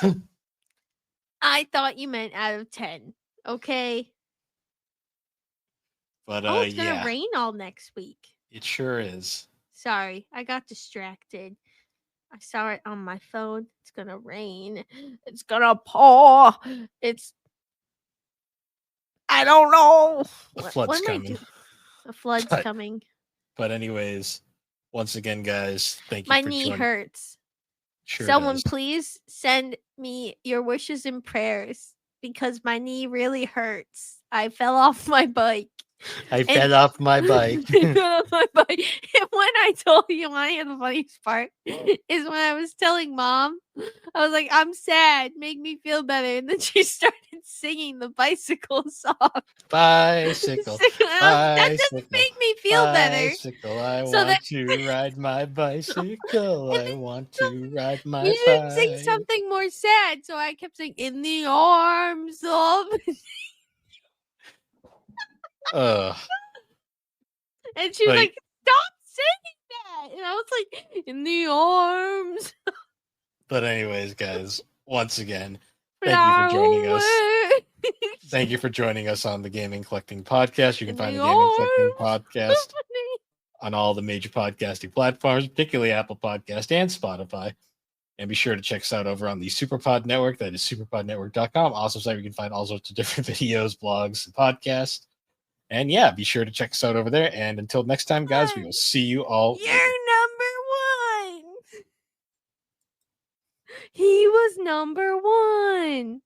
I thought you meant out of 10. Okay. But it's gonna rain all next week. It sure is. Sorry, I got distracted. I saw it on my phone. It's gonna rain. It's gonna pour. I don't know. The flood's coming. The flood's coming. But anyways, once again, guys, thank you. My knee hurts. Sure Someone please send me your wishes and prayers because my knee really hurts. I fell off my bike. I fell off my bike. And when I told you, the funniest part is when I was telling Mom, I was like, I'm sad, make me feel better. And then she started singing the bicycle song. Bicycle. That doesn't make me feel better. Bicycle, I want to ride my bicycle. I want to ride my bike. You should sing something more sad. So I kept saying, in the arms of... And she was like, stop singing that. And I was like, in the arms. But anyways, guys, once again, thank you for joining us. Thank you for joining us on the Gaming Collecting Podcast. You can find the Gaming Collecting Podcast on all the major podcasting platforms, particularly Apple Podcast and Spotify. And be sure to check us out over on the Superpod Network. That is superpodnetwork.com. Also, site where you can find all sorts of different videos, blogs, and podcasts. And yeah, be sure to check us out over there. And until next time, guys, we will see you all. You're number 1. He was number 1.